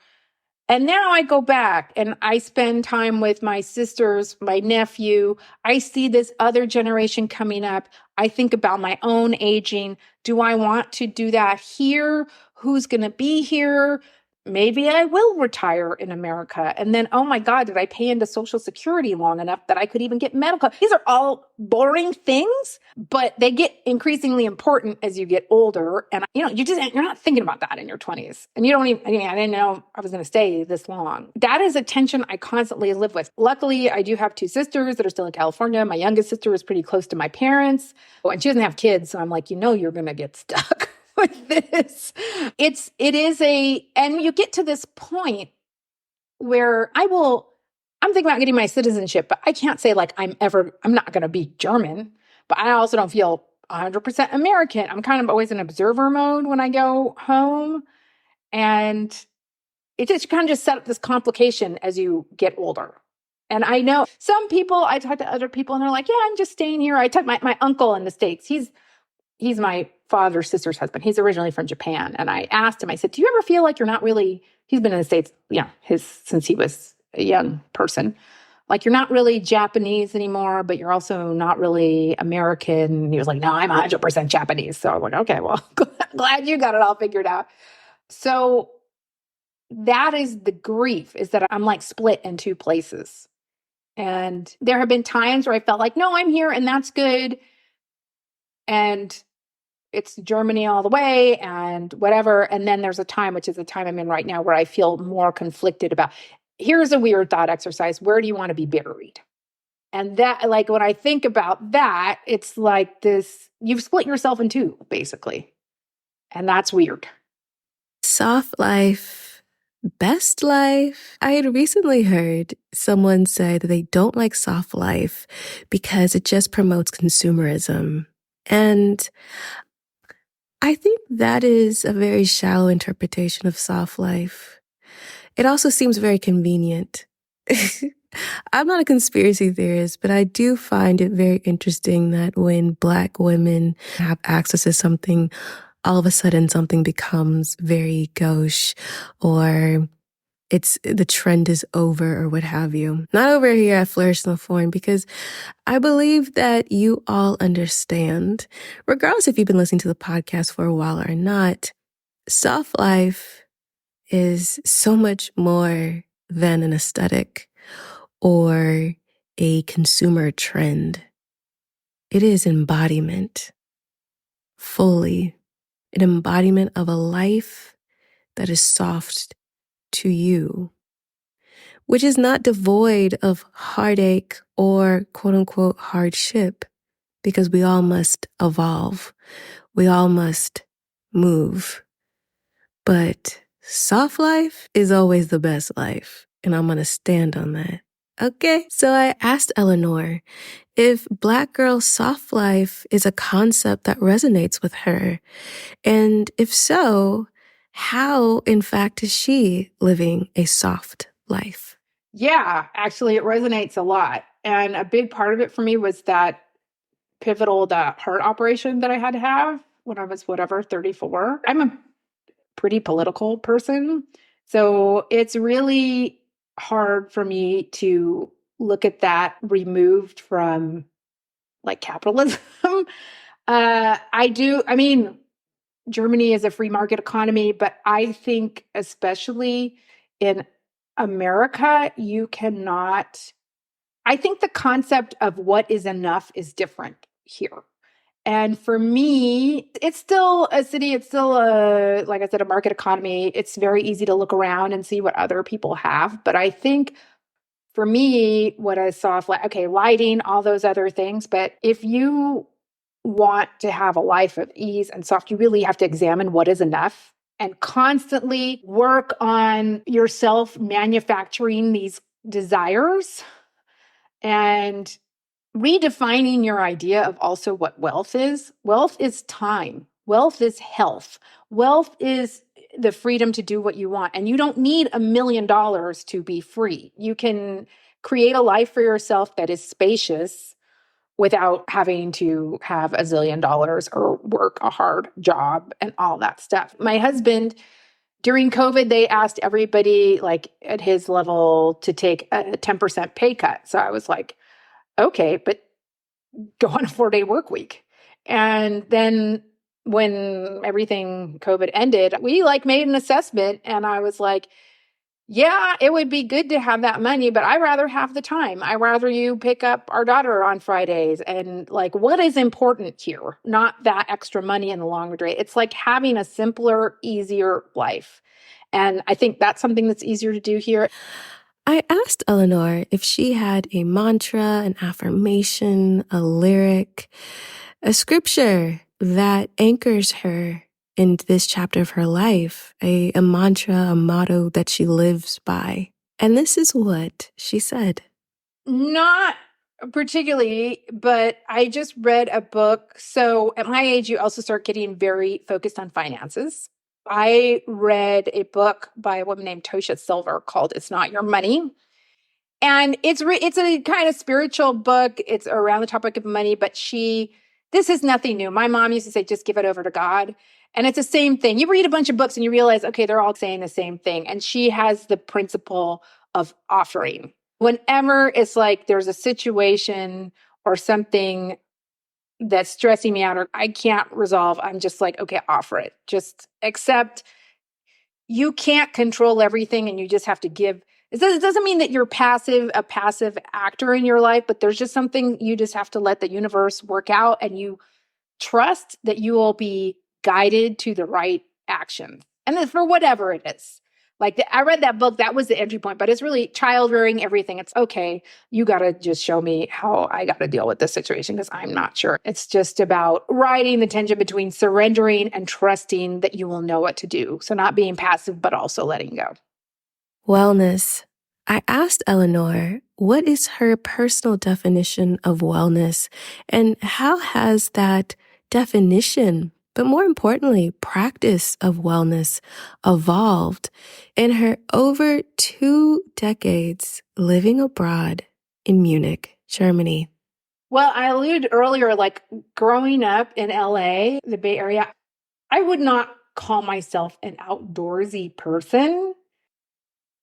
[SPEAKER 1] And now I go back and I spend time with my sisters, my nephew. I see this other generation coming up. I think about my own aging. Do I want to do that here? Who's going to be here? Maybe I will retire in America. And then, oh my God, did I pay into Social Security long enough that I could even get medical? These are all boring things, but they get increasingly important as you get older. And you're not thinking about that in your 20s. And you don't even, I didn't know I was going to stay this long. That is a tension I constantly live with. Luckily, I do have two sisters that are still in California. My youngest sister is pretty close to my parents, and she doesn't have kids. So I'm like, you're going to get stuck with this. And you get to this point where I'm thinking about getting my citizenship, but I can't say like I'm not going to be German, but I also don't feel 100% American. I'm kind of always in observer mode when I go home. And it just kind of just set up this complication as you get older. And I know some people, I talk to other people and they're like, yeah, I'm just staying here. I talk my uncle in the States. He's my father's sister's husband. He's originally from Japan. And I asked him, I said, do you ever feel like you're not really, he's been in the States, since he was a young person, like you're not really Japanese anymore, but you're also not really American. And he was like, no, I'm 100% Japanese. So I'm like, okay, well, glad you got it all figured out. So that is the grief, is that I'm like split in two places. And there have been times where I felt like, no, I'm here and that's good. And it's Germany all the way and whatever. And then there's a time, which is the time I'm in right now, where I feel more conflicted about, here's a weird thought exercise. Where do you want to be buried? And that, like, when I think about that, it's like this, you've split yourself in two, basically. And that's weird.
[SPEAKER 2] Soft life, best life. I had recently heard someone say that they don't like soft life because it just promotes consumerism. And I think that is a very shallow interpretation of soft life. It also seems very convenient. I'm not a conspiracy theorist, but I do find it very interesting that when Black women have access to something, all of a sudden something becomes very gauche, or the trend is over, or what have you. Not over here at Flourish because I believe that you all understand, regardless if you've been listening to the podcast for a while or not, soft life is so much more than an aesthetic or a consumer trend. It is embodiment. fully, an embodiment of a life that is soft to you, which is not devoid of heartache or quote unquote hardship, because we all must evolve. We all must move. But soft life is always the best life. And I'm going to stand on that. Okay. So I asked Eleanor if Black girl soft life is a concept that resonates with her. And if so, how, in fact, is she living a soft life?
[SPEAKER 1] Yeah, actually, it resonates a lot. And a big part of it for me was that that heart operation that I had to have when I was, 34. I'm a pretty political person. So it's really hard for me to look at that removed from like capitalism. I mean, Germany is a free market economy, but I think especially in America, you cannot. I think the concept of what is enough is different here. And for me, it's still a city, it's still like I said, a market economy. It's very easy to look around and see what other people have. But I think for me, what I saw, okay, lighting, all those other things. But if you want to have a life of ease and soft, you really have to examine what is enough and constantly work on yourself manufacturing these desires and redefining your idea of also what wealth is. Wealth is time. Wealth is health. Wealth is the freedom to do what you want. And you don't need $1 million to be free. You can create a life for yourself that is spacious without having to have $1 zillion or work a hard job and all that stuff. My husband, during COVID, they asked everybody like at his level to take a 10% pay cut. So I was like, okay, but go on a 4-day work week. And then when everything COVID ended, we like made an assessment and I was like, yeah, it would be good to have that money, but I'd rather have the time. I'd rather you pick up our daughter on Fridays. And like, what is important here? Not that extra money in the long run. It's like having a simpler, easier life. And I think that's something that's easier to do here.
[SPEAKER 2] I asked Eleanor if she had a mantra, an affirmation, a lyric, a scripture that anchors her in this chapter of her life, a mantra, a motto that she lives by. And this is what she said.
[SPEAKER 1] Not particularly, but I just read a book. So at my age, you also start getting very focused on finances. I read a book by a woman named Tosha Silver called It's Not Your Money. And it's a kind of spiritual book. It's around the topic of money, but this is nothing new. My mom used to say, just give it over to God. And it's the same thing. You read a bunch of books and you realize, okay, they're all saying the same thing. And she has the principle of offering. Whenever it's like there's a situation or something that's stressing me out or I can't resolve, I'm just like, okay, offer it. Just accept you can't control everything and you just have to give. It doesn't mean that you're a passive actor in your life, but there's just something you just have to let the universe work out and you trust that you will be guided to the right action. And then for whatever it is. I read that book, that was the entry point, but it's really child rearing, everything. It's okay. You got to just show me how I got to deal with this situation because I'm not sure. It's just about riding the tension between surrendering and trusting that you will know what to do. So not being passive, but also letting go.
[SPEAKER 2] Wellness. I asked Eleanor, what is her personal definition of wellness and how has that definition, but more importantly, practice of wellness evolved in her over 2 decades living abroad in Munich, Germany?
[SPEAKER 1] Well, I alluded earlier, growing up in LA, the Bay Area, I would not call myself an outdoorsy person,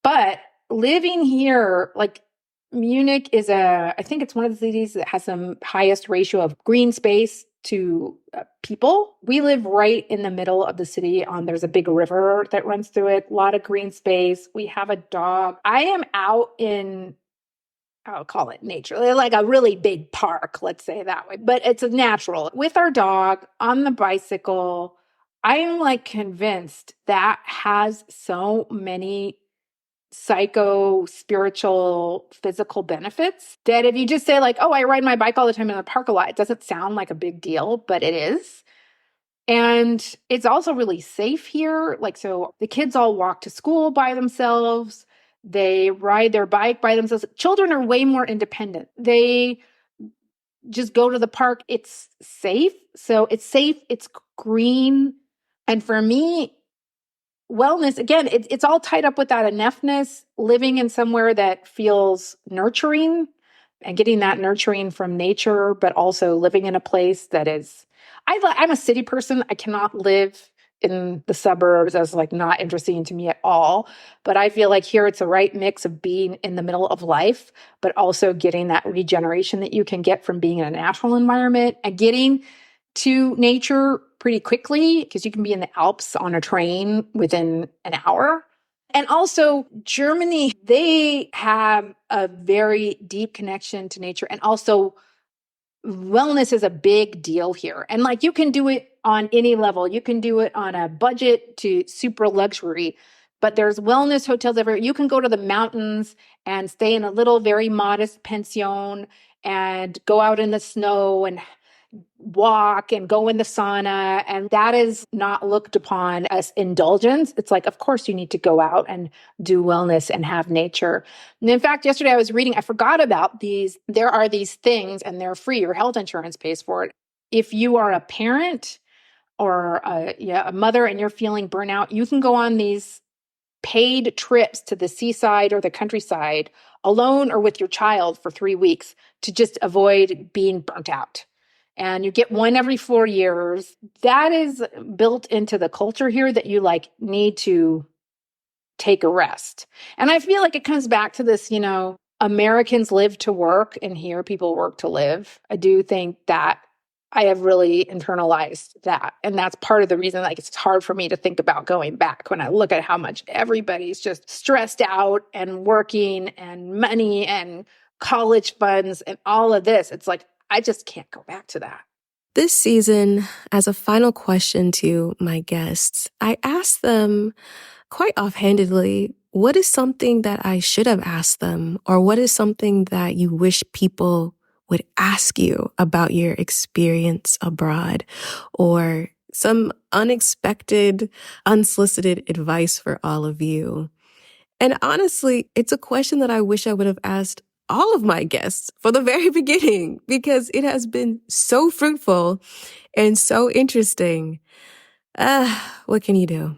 [SPEAKER 1] but living here, Munich I think it's one of the cities that has some highest ratio of green space to people. We live right in the middle of the city. There's a big river that runs through it, a lot of green space. We have a dog. I am out in I'll call it nature, like a really big park, let's say that way. But it's a natural with our dog on the bicycle. I am like convinced that has so many psycho, spiritual, physical benefits that if you just say like, oh, I ride my bike all the time in the park a lot, it doesn't sound like a big deal, but it is. And it's also really safe here. Like, so the kids all walk to school by themselves. They ride their bike by themselves. Children are way more independent. They just go to the park. It's safe. So it's safe. It's green. And for me, wellness, again, it's all tied up with that enoughness, living in somewhere that feels nurturing and getting that nurturing from nature, but also living in a place that is, I'm a city person. I cannot live in the suburbs as like not interesting to me at all. But I feel like here it's a right mix of being in the middle of life, but also getting that regeneration that you can get from being in a natural environment and getting to nature pretty quickly because you can be in the Alps on a train within an hour. And also, Germany, they have a very deep connection to nature. And also, wellness is a big deal here. And like you can do it on any level. You can do it on a budget to super luxury, but there's wellness hotels everywhere. You can go to the mountains and stay in a little, very modest pension and go out in the snow and walk and go in the sauna. And that is not looked upon as indulgence. It's like, of course, you need to go out and do wellness and have nature. And in fact, yesterday I was reading, I forgot about these. There are these things and they're free. Your health insurance pays for it. If you are a parent or a mother and you're feeling burnout, you can go on these paid trips to the seaside or the countryside alone or with your child for 3 weeks to just avoid being burnt out. And you get one every 4 years. That is built into the culture here that you like need to take a rest. And I feel like it comes back to this, Americans live to work and here people work to live. I do think that I have really internalized that. And that's part of the reason like it's hard for me to think about going back when I look at how much everybody's just stressed out and working and money and college funds and all of this. It's like, I just can't go back to that.
[SPEAKER 2] This season, as a final question to my guests, I asked them quite offhandedly, what is something that I should have asked them? Or what is something that you wish people would ask you about your experience abroad? Or some unexpected, unsolicited advice for all of you? And honestly, it's a question that I wish I would have asked all of my guests from the very beginning because it has been so fruitful and so interesting. What can you do?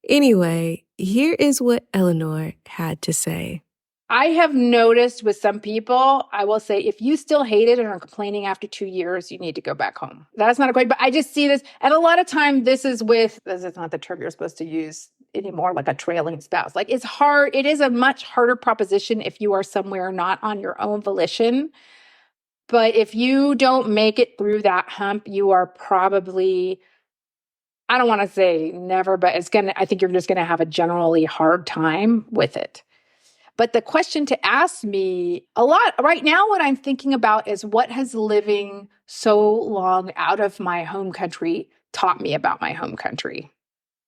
[SPEAKER 2] Anyway, here is what Eleanor had to say.
[SPEAKER 1] I have noticed with some people, I will say, if you still hate it and are complaining after 2 years, you need to go back home. That's not a great, but I just see this. And a lot of time this is not the term you're supposed to use anymore, like a trailing spouse. Like it's hard. It is a much harder proposition if you are somewhere not on your own volition. But if you don't make it through that hump, you are probably, I don't want to say never, but I think you're just going to have a generally hard time with it. But the question to ask me a lot right now, what I'm thinking about is what has living so long out of my home country taught me about my home country?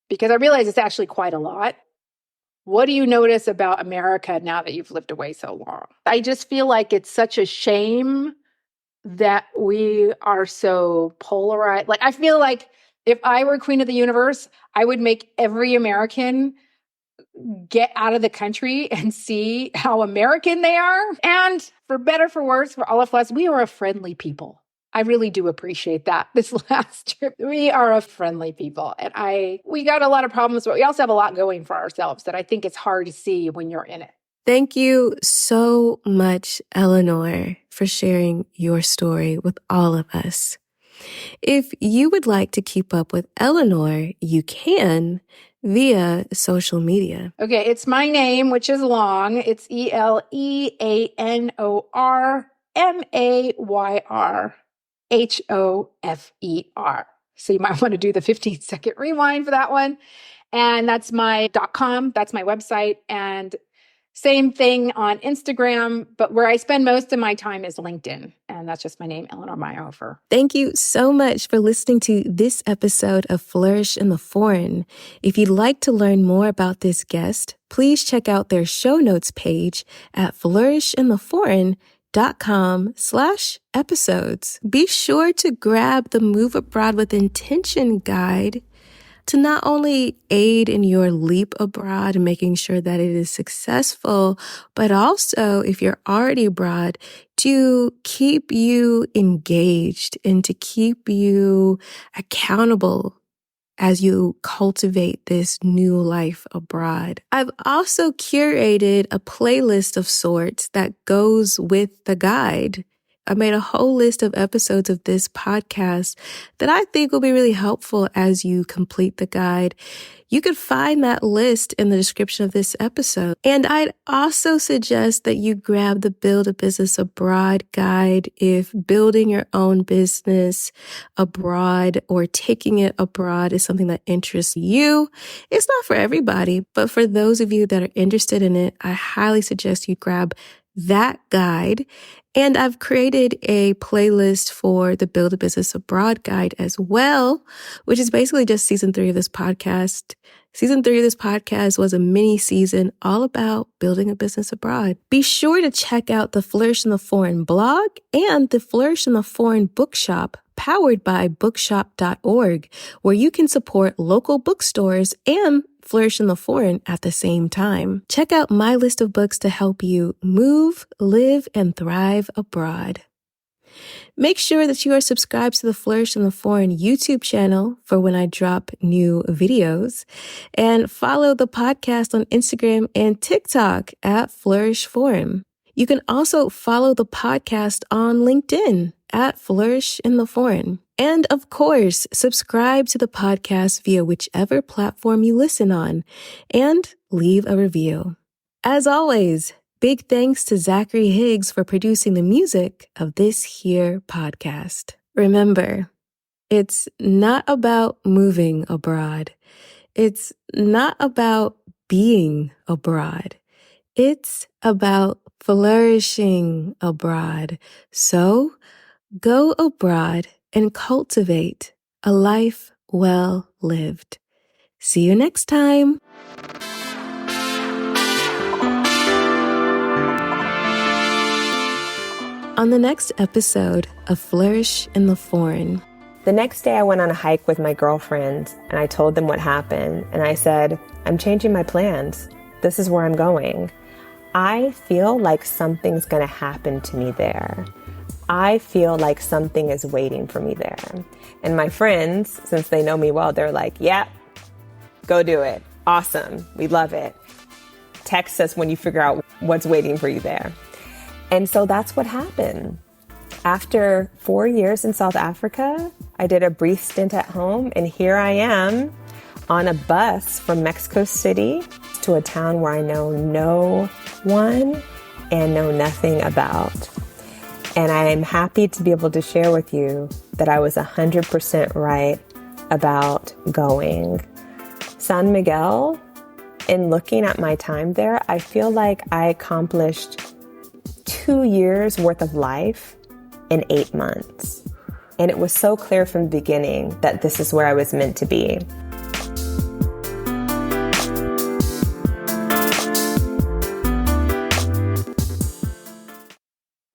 [SPEAKER 1] Because I realize it's actually quite a lot. What do you notice about America now that you've lived away so long? I just feel like it's such a shame that we are so polarized. Like, I feel like if I were queen of the universe, I would make every American get out of the country and see how American they are. And for better, for worse, for all of us, we are a friendly people. I really do appreciate that this last trip. We are a friendly people. And we got a lot of problems, but we also have a lot going for ourselves that I think it's hard to see when you're in it.
[SPEAKER 2] Thank you so much, Eleanor, for sharing your story with all of us. If you would like to keep up with Eleanor, you can via social media.
[SPEAKER 1] Okay, it's my name, which is long. It's EleanorMayrhofer. So you might want to do the 15-second rewind for that one. And that's my .com. That's my website. And Same thing on Instagram, but where I spend most of my time is LinkedIn. And that's just my name, Eleanor Mayrhofer.
[SPEAKER 2] Thank you so much for listening to this episode of Flourish in the Foreign. If you'd like to learn more about this guest, please check out their show notes page at flourishintheforeign.com/episodes. Be sure to grab the Move Abroad with Intention guide to not only aid in your leap abroad and making sure that it is successful, but also, if you're already abroad, to keep you engaged and to keep you accountable as you cultivate this new life abroad. I've also curated a playlist of sorts that goes with the guide. I made a whole list of episodes of this podcast that I think will be really helpful as you complete the guide. You could find that list in the description of this episode. And I'd also suggest that you grab the Build a Business Abroad guide if building your own business abroad or taking it abroad is something that interests you. It's not for everybody, but for those of you that are interested in it, I highly suggest you grab that guide. And I've created a playlist for the Build a Business Abroad guide as well, which is basically just season 3 of this podcast. Season 3 of this podcast was a mini season all about building a business abroad. Be sure to check out the Flourish in the Foreign blog and the Flourish in the Foreign bookshop, powered by bookshop.org, where you can support local bookstores and Flourish in the Foreign at the same time. Check out my list of books to help you move, live, and thrive abroad. Make sure that you are subscribed to the Flourish in the Foreign YouTube channel for when I drop new videos, and follow the podcast on Instagram and TikTok at Flourish Forum. You can also follow the podcast on LinkedIn at Flourish in the Foreign. And of course, subscribe to the podcast via whichever platform you listen on and leave a review. As always, big thanks to Zachary Higgs for producing the music of this here podcast. Remember, it's not about moving abroad. It's not about being abroad. It's about flourishing abroad. So go abroad and cultivate a life well lived. See you next time. On the next episode of Flourish in the Foreign.
[SPEAKER 3] The next day I went on a hike with my girlfriends and I told them what happened. And I said, I'm changing my plans. This is where I'm going. I feel like something's going to happen to me there. I feel like something is waiting for me there. And my friends, since they know me well, they're like, yeah, go do it. Awesome. We love it. Text us when you figure out what's waiting for you there. And so that's what happened. After 4 years in South Africa, I did a brief stint at home, and here I am on a bus from Mexico City to a town where I know no one and know nothing about. And I'm happy to be able to share with you that I was 100% right about going. San Miguel, in looking at my time there, I feel like I accomplished 2 years worth of life in 8 months. And it was so clear from the beginning that this is where I was meant to be.